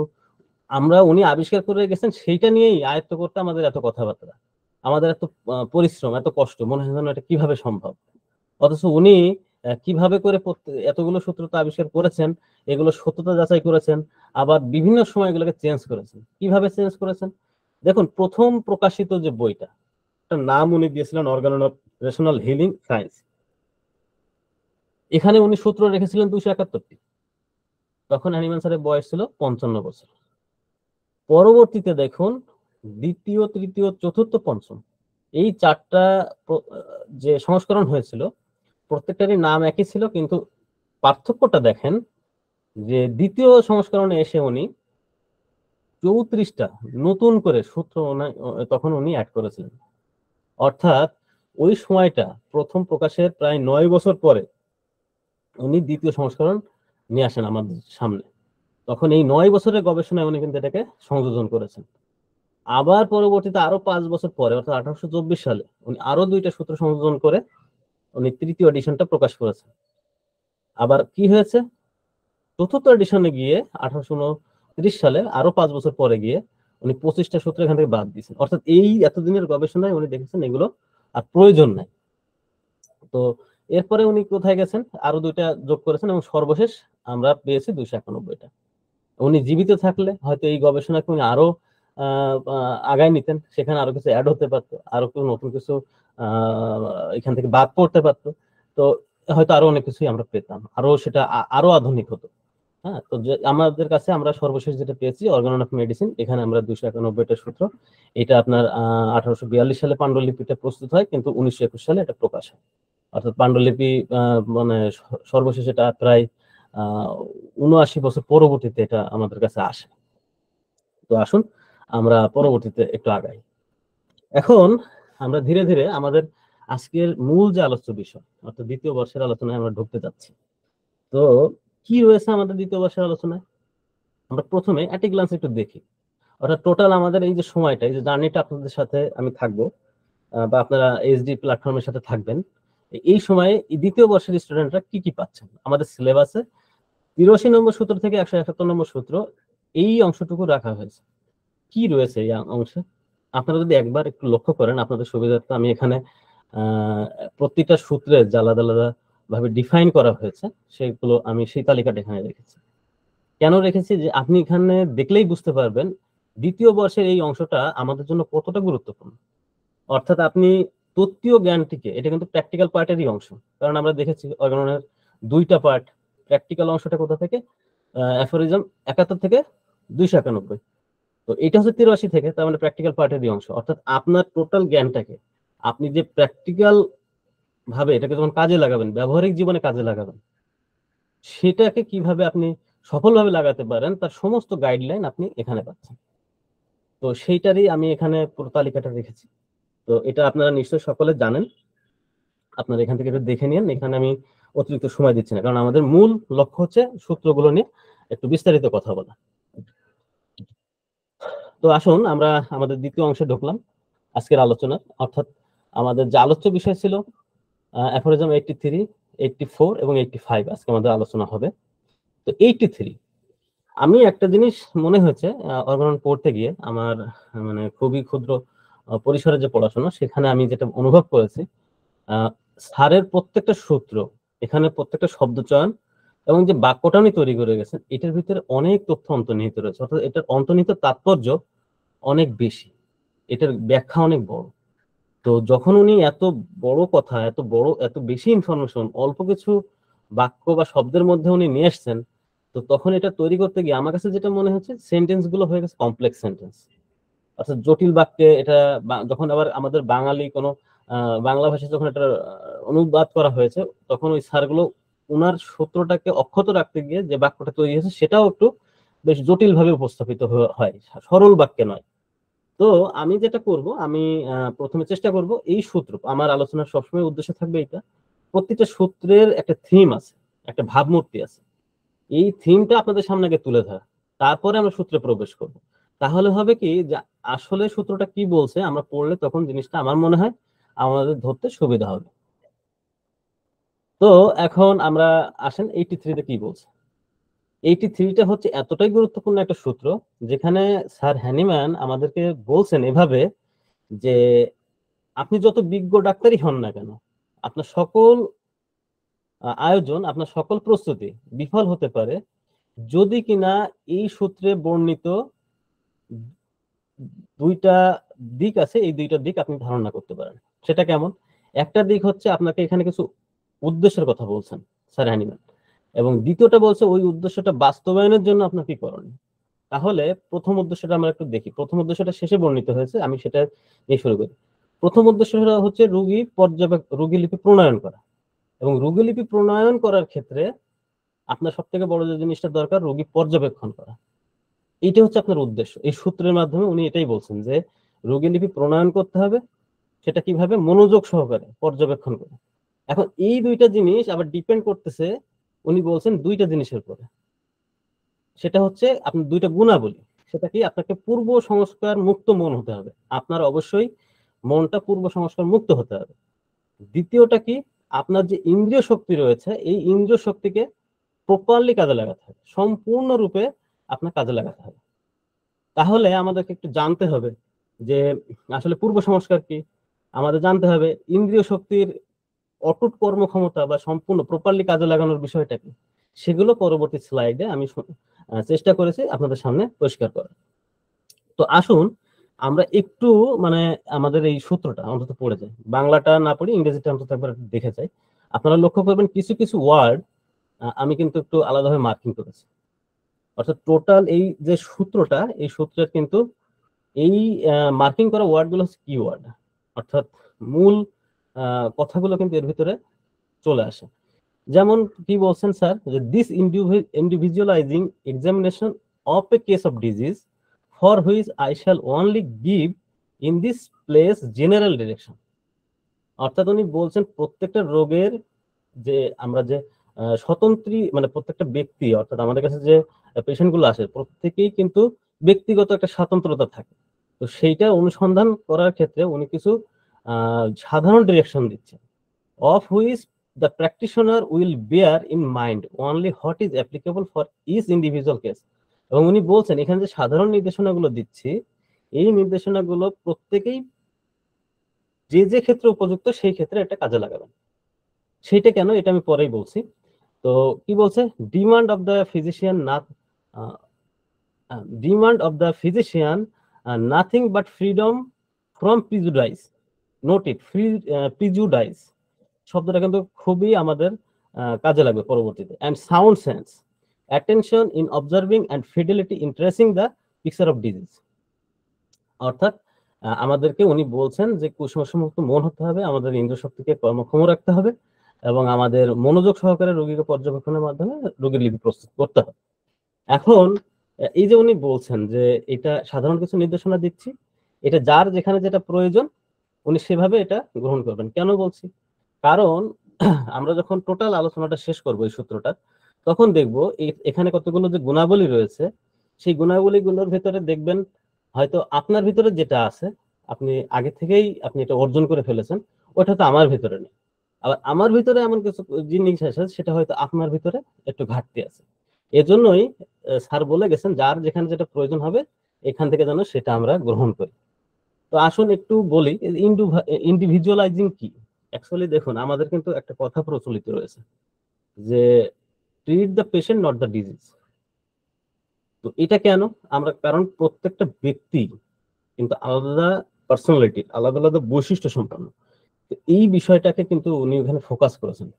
[SPEAKER 1] উনি আবিষ্কার করে গেছেন সেইটা নিয়েই আয়ত্ত করতে আমাদের এত কথাবার্তা, আমাদের এত পরিশ্রম, এত কষ্ট, মনে হয় যেন এটা কিভাবে সম্ভব। অথচ উনি কিভাবে করে এতগুলো সূত্র তো আবিষ্কার করেছেন, এগুলো সত্যতা যাচাই করেছেন, আবার বিভিন্ন সময় এগুলোকে চেঞ্জ করেছেন। কিভাবে চেঞ্জ করেছেন? দেখুন প্রথম প্রকাশিত যে বইটা, তার নাম উনি দিয়েছিলেন organ of rational healing science. এখানে উনি সূত্র রেখেছিলেন 271টি। তখন হ্যানিম্যান স্যারের বয়স ছিল 55 বছর। পরবর্তীতে দেখুন দ্বিতীয়, তৃতীয়, চতুর্থ, পঞ্চম, এই 4টা যে সংস্করণ হয়েছিল, প্রত্যেকটারই নাম একই ছিল, কিন্তু পার্থক্যটা দেখেন যে দ্বিতীয় সংস্করণে এসে উনি 34টা নতুন করে সূত্র তখন উনি অ্যাড করেছিলেন। অর্থাৎ ওই সময়টা প্রথম প্রকাশের প্রায় 9 বছর পরে উনি দ্বিতীয় সংস্করণ নিয়ে আসেন আমাদের সামনে। তখন এই 9 বছরের গবেষণায় উনি কিন্তু এটাকে সংযোজন করেছেন। আবার পরবর্তীতে আরো 5 বছর পরে, অর্থাৎ 1824 সালে উনি আরো 2টা সূত্র সংযোজন করে উনি তৃতীয় এডিশনটা প্রকাশ করেছেন। আবার কি হয়েছে, চতুর্থ এডিশনে গিয়ে 1829 সালে আরো 5 বছর পরে গিয়ে উনি 25টা সূত্র এখান থেকে বাদ দিয়েছেন। অর্থাৎ এই এতদিনের গবেষণায় উনি দেখেছেন এগুলো আর প্রয়োজন নাই। তো এরপরে উনি কোথায় গেছেন, আরো 2টা যোগ করেছেন, এবং সর্বশেষ আমরা পেয়েছি 291টা। উনি জীবিত থাকলে হয়তো এই গবেষণাকে উনি আরো আগায় নিতেন, সেখানে আরো কিছু অ্যাড হতে পারতো, আরো কিছু নতুন কিছু এখান থেকে বাদ পড়তে পারতো, তো হয়তো আরো অনেক কিছুই আমরা পেতাম, আরো সেটা আরো আধুনিক হতো। হ্যাঁ, তো আমাদের কাছে আমরা সর্বশেষ যেটা পেয়েছি অর্গানন অফ মেডিসিন, এখানে আমরা 291টা সূত্র, এটা আপনার 1842 সালে পাণ্ডুলিপিটা প্রস্তুত হয়, কিন্তু 1921 সালে এটা প্রকাশ হয়। অর্থাৎ পাণ্ডুলিপি মানে সর্বশেষ এটা প্রায় 79 বছর পরবর্তীতে এটা আমাদের কাছে আসে। তো আসুন আমরা পরবর্তীতে একটু আগাই। এখন আমরা ধীরে ধীরে আমাদের আজকের মূল যে আলোচ্য বিষয় অর্থাৎ দ্বিতীয় বর্ষের আলোচনায় আমরা ঢুকতে যাচ্ছি। তো কি রয়েছে আমাদের দ্বিতীয় বর্ষের আলোচনায়, আমরা প্রথমে অ্যাট এ গ্লান্স একটু দেখি। অর্থাৎ টোটাল আমাদের এই যে সময়টা, এই যে জার্নিটা আপনাদের সাথে আমি থাকবো বা আপনারা এইচডি প্ল্যাটফর্মের সাথে থাকবেন, এই সময়ে দ্বিতীয় বর্ষের স্টুডেন্টরা কি কি পাচ্ছেন। আমাদের সিলেবাসে 83 নম্বর সূত্র থেকে 171 নম্বর সূত্র এই অংশটুকু রাখা হয়েছে। কি রয়েছে এই অংশে আপনারা যদি একবার একটু লক্ষ্য করেন, আপনাদের সুবিধার্থে আমি এখানে প্রতিটা সূত্রের যে আলাদা আলাদা ভাবে ডিফাইন করা হয়েছে সেগুলো আমি সেই তালিকাটা এখানে রেখেছি। কেন রেখেছি, যে আপনি এখানে দেখলেই বুঝতে পারবেন দ্বিতীয় বর্ষের এই অংশটা আমাদের জন্য কতটা গুরুত্বপূর্ণ। অর্থাৎ আপনি তত্ত্বীয় জ্ঞানটিকে, এটা কিন্তু প্র্যাকটিক্যাল পার্টেরই অংশ, কারণ আমরা দেখেছি অর্গাননের 2টা পার্ট। প্র্যাকটিক্যাল অংশটা কোথা থেকে, অ্যাফোরিজম 71 থেকে 291। তো এটা হচ্ছে 83 থেকে, তার মানে প্র্যাকটিক্যাল পার্টেরই অংশ। অর্থাৎ আপনার টোটাল জ্ঞানটাকে আপনি যে প্র্যাকটিক্যাল ভাবে এটাকে যখন কাজে লাগাবেন, ব্যবহারিক জীবনে কাজে লাগাবেন, সেটাকে কিভাবে আপনি সফলভাবে লাগাতে পারেন তার সমস্ত গাইডলাইন আপনি এখানে পাচ্ছেন। তো সেইটারই আমি এখানে পুরো তালিকাটা রেখেছি। তো এটা আপনারা নিশ্চয়ই সকলে জানেন, আপনারা এখান থেকে একটু দেখে নিন। এখানে আমি অতিরিক্ত সময় দিচ্ছি না, কারণ আমাদের মূল লক্ষ্য হচ্ছে সূত্রগুলো নিয়ে একটু বিস্তারিত কথা বলা। তো আসুন আমরা আমাদের দ্বিতীয় অংশে ঢুকলাম আজকের আলোচনা। অর্থাৎ আমাদের যে আলোচ্য বিষয় ছিল অ্যাফোরিজম 83, 84 এবং 85 আজকে আমাদের আলোচনা হবে। তো 83 আমি একটা জিনিস মনে হয়েছে অর্গানন পড়তে গিয়ে আমার মানে খুবই ক্ষুদ্র পরিসরে যে পড়াশোনা, সেখানে আমি যেটা অনুভব করেছি, স্যারের প্রত্যেকটা সূত্র, এখানে প্রত্যেকটা শব্দ চয়ন এবং যে বাক্যটা উনি তৈরি করে গেছেন, এটার ভিতরে অনেক তথ্য অন্তর্নিহিত রয়েছে। অর্থাৎ এটার অন্তর্নিহিত তাৎপর্য অনেক বেশি, এটার ব্যাখ্যা অনেক বড়। তো যখন উনি এত বড় কথা, এত বেশি ইনফরমেশন অল্প কিছু বাক্য বা শব্দের মধ্যে উনি নিয়ে আসছেন, তো তখন এটা তৈরি করতে গিয়ে আমার কাছে যেটা মনে হচ্ছে, সেন্টেন্স গুলো হয়ে গেছে কমপ্লেক্স সেন্টেন্স। অর্থাৎ জটিল বাক্যে এটা যখন আবার আমাদের বাঙালি কোনো বাংলা ভাষায় যখন এটা অনুবাদ করা হয়েছে, তখন ওই স্যারগুলো উনার সূত্রটাকে অক্ষত রাখতে গিয়ে যে বাক্যটা তৈরি হয়েছে সেটাও একটু বেশ জটিল ভাবে উপস্থাপিত হয়, সরল বাক্যে নয়। তো আমি যেটা করব, আমি প্রথমে চেষ্টা করব এই সূত্র, আমার আলোচনার সবসময় উদ্দেশ্য থাকবে এটা, প্রত্যেকটা সূত্রের একটা থিম আছে, একটা ভাবমূর্তি আছে, এই থিমটা আপনাদের সামনে আগে তুলে ধরা, তারপরে আমরা সূত্রে প্রবেশ করব। তাহলে হবে কি, যে আসলে সূত্রটা কি বলছে আমরা পড়লে তখন জিনিসটা আমার মনে হয় আমাদের ধরতে সুবিধা হবে। তো এখন আমরা আসেন 83-তে কি বলছে। 83টা হচ্ছে এতটাই গুরুত্বপূর্ণ একটা সূত্র, যেখানে স্যার হ্যানিম্যান আমাদেরকে বলছেন এভাবে যে আপনি যত বিজ্ঞ ডাক্তারই হন না কেন, আপনার সকল আয়োজন, আপনার সকল প্রস্তুতি বিফল হতে পারে যদি কিনা এই সূত্রে বর্ণিত 2টা দিক আছে, এই 2টা দিক আপনি ধারণা করতে পারেন। সেটা কেমন? একটা দিক হচ্ছে আপনাকে এখানে কিছু উদ্দেশ্যের কথা বলছেন স্যার হ্যানিম্যান, এবং দ্বিতীয়টা বলছে ওই উদ্দেশ্যটা বাস্তবায়নের জন্য আপনার কি করণীয়। তাহলে প্রথম উদ্দেশ্যটা আমরা একটু দেখি। প্রথম উদ্দেশ্যটা শেষে বর্ণিত হয়েছে, আমি সেটা নিয়ে শুরু করি। প্রথম উদ্দেশ্যটা হচ্ছে রোগীলিপি প্রণয়ন করা, এবং রোগীলিপি প্রণয়ন করার ক্ষেত্রে আপনার সব থেকে বড় যে জিনিসটা দরকার, রোগী পর্যবেক্ষণ করা। এইটা হচ্ছে আপনার উদ্দেশ্য। এই সূত্রের মাধ্যমে উনি এটাই বলছেন যে রোগীলিপি প্রণয়ন করতে হবে, সেটা কিভাবে, মনোযোগ সহকারে পর্যবেক্ষণ করে। এখন এই 2টা জিনিস আবার ডিপেন্ড করতেছে, উনি বলছেন 2টা জিনিসের উপরে। সেটা হচ্ছে আপনার 2টা গুণাবলী। সেটা কি, আপনাকে পূর্ব সংস্কার মুক্ত মন হতে হবে, আপনার অবশ্যই মনটা পূর্ব সংস্কার মুক্ত হতে হবে। দ্বিতীয়টা কি, আপনার যে ইন্দ্রিয় শক্তি রয়েছে, এই ইন্দ্রিয় শক্তিকে প্রপারলি কাজে লাগাতে হবে, সম্পূর্ণরূপে আপনার কাজে লাগাতে হবে। তাহলে আমাদেরকে একটু জানতে হবে যে আসলে পূর্ব সংস্কার কি। আমাদের জানতে হবে ইন্দ্রিয় শক্তির অটুট কর্মক্ষমতা বা সম্পূর্ণ প্রপারলি কাজে লাগানোর বিষয়টা কি। সেগুলো পরবর্তী স্লাইডে আমি চেষ্টা করেছি আপনাদের সামনে পরিষ্কার করার। তো আসুন আমরা একটু মানে আমাদের এই সূত্রটা অন্তত পড়ে যাই, বাংলাটা না পড়ি ইংরেজিটা অন্তত একবার দেখে যাই। আপনারা লক্ষ্য করবেন কিছু কিছু ওয়ার্ড আমি কিন্তু একটু আলাদাভাবে মার্কিং করেছি। অর্থাৎ টোটাল এই যে সূত্রটা, এই সূত্রের কিন্তু এই মার্কিং করা ওয়ার্ডগুলো হচ্ছে কিওয়ার্ড, অর্থাৎ মূল কথাগুলো কিন্তু এর ভিতরে চলে আসে। যেমন কি বলছেন স্যার, যে this individualizing examination of a case of disease for which I shall only give in this place general direction. অর্থাৎ উনি বলছেন প্রত্যেকটা রোগের যে আমরা যে স্বতন্ত্রী মানে প্রত্যেকটা ব্যক্তি, অর্থাৎ আমাদের কাছে যে পেশেন্ট গুলো আসে প্রত্যেকেই কিন্তু ব্যক্তিগত একটা স্বাতন্ত্রতা থাকে। তো সেইটা অনুসন্ধান করার ক্ষেত্রে উনি কিছু সাধারণ ডিরেকশন দিচ্ছেন, of which the practitioner will bear in mind only what is applicable for each individual case. এবং উনি বলছেন এখানে যে সাধারণ নির্দেশনাগুলো দিচ্ছি, এই নির্দেশনাগুলো প্রত্যেকেই যে যে ক্ষেত্রে উপযুক্ত সেই ক্ষেত্রে এটা কাজে লাগাবেন। সেইটা কেন এটা আমি পরেই বলছি। তো কি বলছে, demand of the physician nothing but freedom from prejudice. Note it, prejudice শব্দটা কিন্তু খুবই আমাদের কাজে লাগবে পরবর্তীতে। And sound sense, attention in observing and fidelity in tracing the picture of disease. অর্থাৎ আমাদেরকে উনি বলছেন যে কুসংস্কারমুক্ত মন হতে হবে, আমাদের ইন্দ্রিয় শক্তিকে কর্মক্ষম রাখতে হবে এবং আমাদের মনোযোগ সহকারে রোগীকে পর্যবেক্ষণের মাধ্যমে রোগীর লিপি প্রস্তুত করতে হবে। এখন এই যে উনি বলছেন যে এটা সাধারণ কিছু নির্দেশনা দিচ্ছি, এটা যার যেখানে যেটা প্রয়োজন উনি সেভাবে এটা গ্রহণ করবেন। কেন বলছি, কারণ আমরা যখন টোটাল আলোচনাটা শেষ করবো এই সূত্রটা, তখন দেখবো এখানে কতগুলো যে গুণাবলী রয়েছে, সেই গুণাবলীগুলোর ভিতরে দেখবেন হয়তো আপনার ভিতরে যেটা আছে আপনি আগে থেকেই আপনি এটা অর্জন করে ফেলেছেন, ওটা তো আমার ভিতরে নেই। আবার আমার ভিতরে এমন কিছু জিনিস আছে সেটা হয়তো আপনার ভিতরে একটু ঘাটতি আছে। এজন্যই স্যার বলে গেছেন যার যেখানে যেটা প্রয়োজন হবে এখান থেকে যেন সেটা আমরা গ্রহণ করি। তো আসুন একটু বলি ইন্ডিভিজুয়ালাইজিং কি। অ্যাকচুয়ালি দেখুন আমাদের কিন্তু একটা কথা প্রচলিত রয়েছে যে treat the patient not the disease. তো এটা কেন আমরা, কারণ প্রত্যেকটা ব্যক্তি কিন্তু আলাদা পার্সোনালিটি, আলাদা আলাদা বৈশিষ্ট্য সম্পন্ন। তো এই বিষয়টাকে কিন্তু উনি ওখানে ফোকাস করেছেন।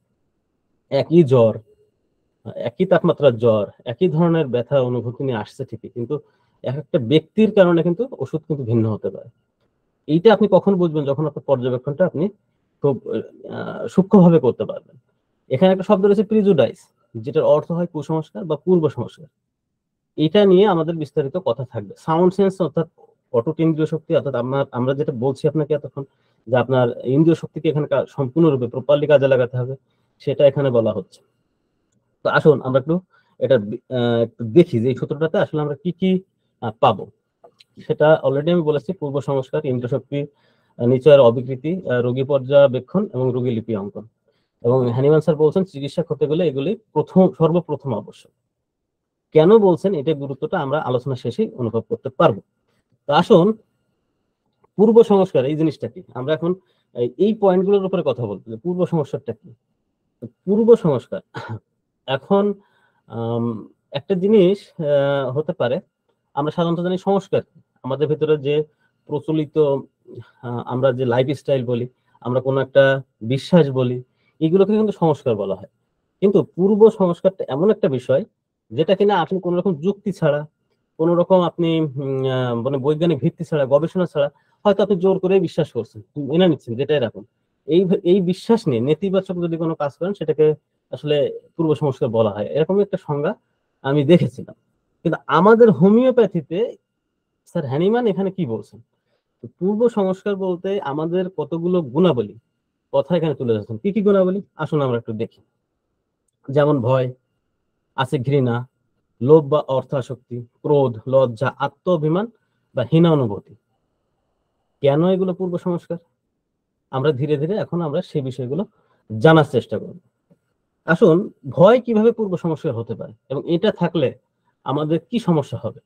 [SPEAKER 1] একই জ্বর, একই তাপমাত্রার জ্বর, একই ধরনের ব্যথা অনুভূতি নিয়ে আসছে ঠিকই, কিন্তু এক একটা ব্যক্তির কারণে কিন্তু ওষুধ কিন্তু ভিন্ন হতে পারে। এইটা আপনি কখন বুঝবেন, যখন আপনার পর্যবেক্ষণটা আপনি খুব সূক্ষ্মভাবে করতে পারবেন। এখানে একটা শব্দ রয়েছে প্রিজুডাইস, যেটার অর্থ হয় কুসংস্কার বা পূর্ব সংস্কার। এটা নিয়ে আমাদের বিস্তারিত কথা থাকবে। সাউন্ড সেন্স অর্থাৎ অটুট ইন্দ্রিয় শক্তি, অর্থাৎ আমরা যেটা বলছি আপনাকে এতক্ষণ যে আপনার ইন্দ্রিয় শক্তিকে এখানে সম্পূর্ণরূপে প্রপারলি কাজে লাগাতে হবে, সেটা এখানে বলা হচ্ছে। তো আসুন আমরা একটু এটা একটু দেখি যে এই সূত্রটাতে আসলে আমরা কি কি পাবো। সেটা অলরেডি আমি বলেছি, পূর্ব সংস্কার, ইন্দ্রিয় শক্তি নিচয়ের অবিকৃতি, রোগী পর্যবেক্ষণ এবং রোগী লিপি অঙ্কন। এবং হ্যানিম্যান স্যার বলছেন চিকিৎসা করতে গেলে এগুলি সর্বপ্রথম আবশ্যক। কেন বলছেন এটা গুরুত্বটা আমরা আলোচনা শেষেই অনুভব করতে পারবো। তো আসুন পূর্ব সংস্কার এই জিনিসটা কি, আমরা এখন এই পয়েন্টগুলোর উপরে কথা বলবো যে পূর্ব সংস্কারটা কি। পূর্ব সংস্কার এখন একটা জিনিস হতে পারে, আমরা সাধারণত জানি সংস্কার আমাদের ভিতরে যে প্রচলিত আমরা যে লাইফ স্টাইল বলি, আমরা কোনো একটা বিশ্বাস বলি, এগুলোকে কিন্তু সংস্কার বলা হয়। কিন্তু পূর্ব সংস্কারটা এমন একটা বিষয় যেটা কিনা আপনি কোন রকম যুক্তি ছাড়া, কোন রকম আপনি মানে বৈজ্ঞানিক ভিত্তি ছাড়া, গবেষণা ছাড়া হয়তো আপনি জোর করে বিশ্বাস করছেন, মেনে নিচ্ছেন, যেটাই রাখুন, এই বিশ্বাস নিয়ে নেতিবাচক যদি কোনো কাজ করেন সেটাকে আসলে পূর্ব সংস্কার বলা হয়। এরকম একটা সংজ্ঞা আমি দেখেছিলাম। কিন্তু আমাদের হোমিওপ্যাথিতে স্যার হ্যানিম্যান এখানে কি বলছেন, পূর্ব সংস্কার বলতে আমাদের কতগুলো গুণাবলী কথা এখানে তুলে ধরছেন। কি কি গুণাবলী আসুন আমরা একটু দেখি। যেমন ভয় আছে, ঘৃণা, লোভ বা অর্থাসক্তি, ক্রোধ, লজ্জা, আত্ম অভিমান বা হীনা অনুভূতি। কেন এগুলো পূর্ব সংস্কার, আমরা ধীরে ধীরে এখন আমরা সেই বিষয়গুলো জানার চেষ্টা করব। আসুন ভয় কিভাবে পূর্ব সংস্কার হতে পারে এবং এটা থাকলে আমাদের কি সমস্যা হবে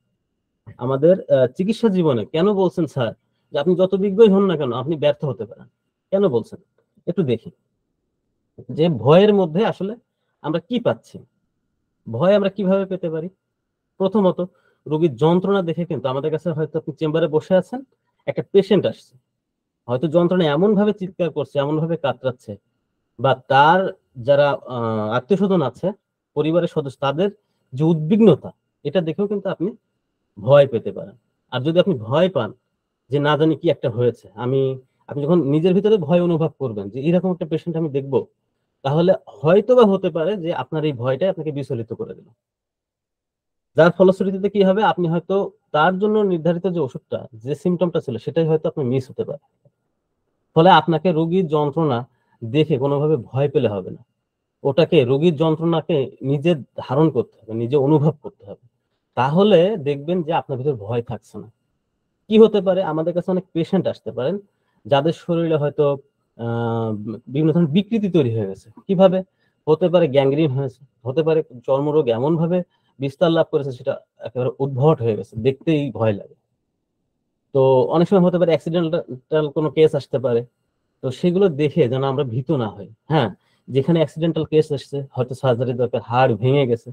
[SPEAKER 1] আমাদের চিকিৎসা জীবনে। কেন বলছেন স্যার যে আপনি যত বিজ্ঞই হন না কেন আপনি ব্যর্থ হতে পারেন, কেন বলছেন একটু দেখি। যে ভয়ের মধ্যে আসলে আমরা কি পাচ্ছি, ভয় আমরা কিভাবে পেতে পারি। প্রথমত রোগীর যন্ত্রণা দেখে কিন্তু আমাদের কাছে হয়তো আপনি চেম্বারে বসে আছেন, একটা পেশেন্ট আসছে, হয়তো যন্ত্রণা এমন ভাবে চিৎকার করছে, এমন ভাবে কাতরাচ্ছে, বা তার যারা আত্মীয় স্বজন আছে, পরিবারের সদস্য, তাদের যে উদ্বিগ্নতা, এটা দেখেও কিন্তু আপনি ভয় পেতে পারেন। আর যদি আপনি ভয় পান যে না জানি কি একটা হয়েছে, আপনি যখন নিজের ভিতরে ভয় অনুভব করবেন যে এরকম একটা পেশেন্ট আমি দেখবো, তাহলে হয়তো বা হতে পারে যে আপনার এই ভয়টাই আপনাকে বিচলিত করে দিল, যার ফলশ্রুতিতে কি হবে, আপনি হয়তো তার জন্য নির্ধারিত যে ওষুধটা, যে সিমটমটা ছিল, সেটাই হয়তো আপনি মিস হতে পারে। ফলে আপনাকে রোগীর যন্ত্রণা দেখে কোনোভাবে ভয় পেলে হবে না, ওটাকে রোগীর যন্ত্রণাকে নিজে ধারণ করতে হবে, নিজে অনুভব করতে হবে। তাহলে দেখবেন যে আপনার ভিতর ভয় থাকছে না। কি হতে পারে, আমাদের কাছে অনেক পেশেন্ট আসতে পারেন যাদের শরীরে হয়তো বিভিন্ন ধরনের বিকৃতি তৈরি হয়ে গেছে। কিভাবে হতে পারে? গ্যাংগ্রিন হয়েছে, হতে পারে চর্মরোগ এমন ভাবে বিস্তার লাভ করেছে সেটা একেবারে উদ্ভট হয়ে গেছে, দেখতেই ভয় লাগে। তো অনেক সময় হতে পারে অ্যাক্সিডেন্টাল কোনো কেস আসতে পারে, তো সেগুলো দেখে যেন আমরা ভীত না হই। হ্যাঁ, যেখানে অ্যাক্সিডেন্টাল কেস আসছে, হয়তো সার্জারি দরকার, হাড় ভেঙে গেছে,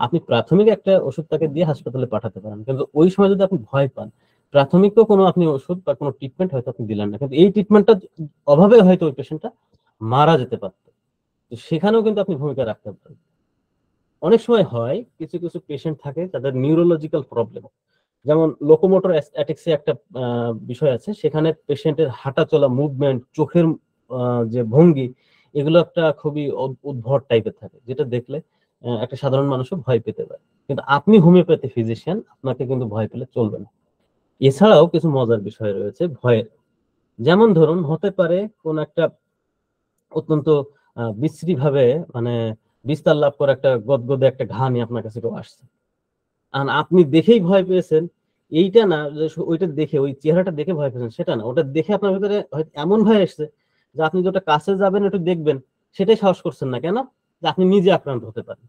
[SPEAKER 1] আপনি প্রাথমিক একটা ওষুধ তাকে দিয়ে হাসপাতালে পাঠাতে পারেন, কিন্তু ওই সময় যদি আপনি ভয় পান, প্রাথমিকও কোনো আপনি ওষুধ বা কোনো ট্রিটমেন্ট হয়তো আপনি দিলেন না, কিন্তু এই ট্রিটমেন্টটা অভাবে হয়তো ওই পেশেন্টটা মারা যেতে পারত। তো সেখানেও কিন্তু আপনি ভূমিকা রাখতে পারেন। অনেক সময় হয় কিছু কিছু পেশেন্ট থাকে তাদের নিউরোলজিক্যাল প্রবলেম, যেমন লোকোমোটর অ্যাটেক্সিয়া একটা বিষয় আছে, সেখানে পেশেন্টের হাঁটা চলা, মুভমেন্ট, চোখের যে ভঙ্গি, এগুলো একটা খুবই উদ্ভট টাইপের থাকে, যেটা দেখলে একটা সাধারণ মানুষও ভয় পেতে পারে। কিন্তু আপনি হোমিওপ্যাথি ফিজিশিয়ান, আপনাকে কিন্তু ভয় পেলে চলবে না। এছাড়াও কিছু মজার বিষয় রয়েছে ভয়ের, যেমন ধরুন হতে পারে কোন একটা অত্যন্ত বিশ্রী ভাবে, মানে বিস্তার লাভ করে একটা গদগদে একটা ঘা নিয়ে আপনার কাছে কেউ আসছে, আর আপনি দেখেই ভয় পেয়েছেন। এইটা না যে ওইটা দেখে, ওই চেহারাটা দেখে ভয় পেয়েছেন সেটা না, ওটা দেখে আপনার ভিতরে হয়তো এমন ভয় এসছে যে আপনি যেটা কাছে যাবেন, একটু দেখবেন, সেটাই সাহস করছেন না। কেন? যে আপনি নিজে আক্রান্ত হতে পারেন।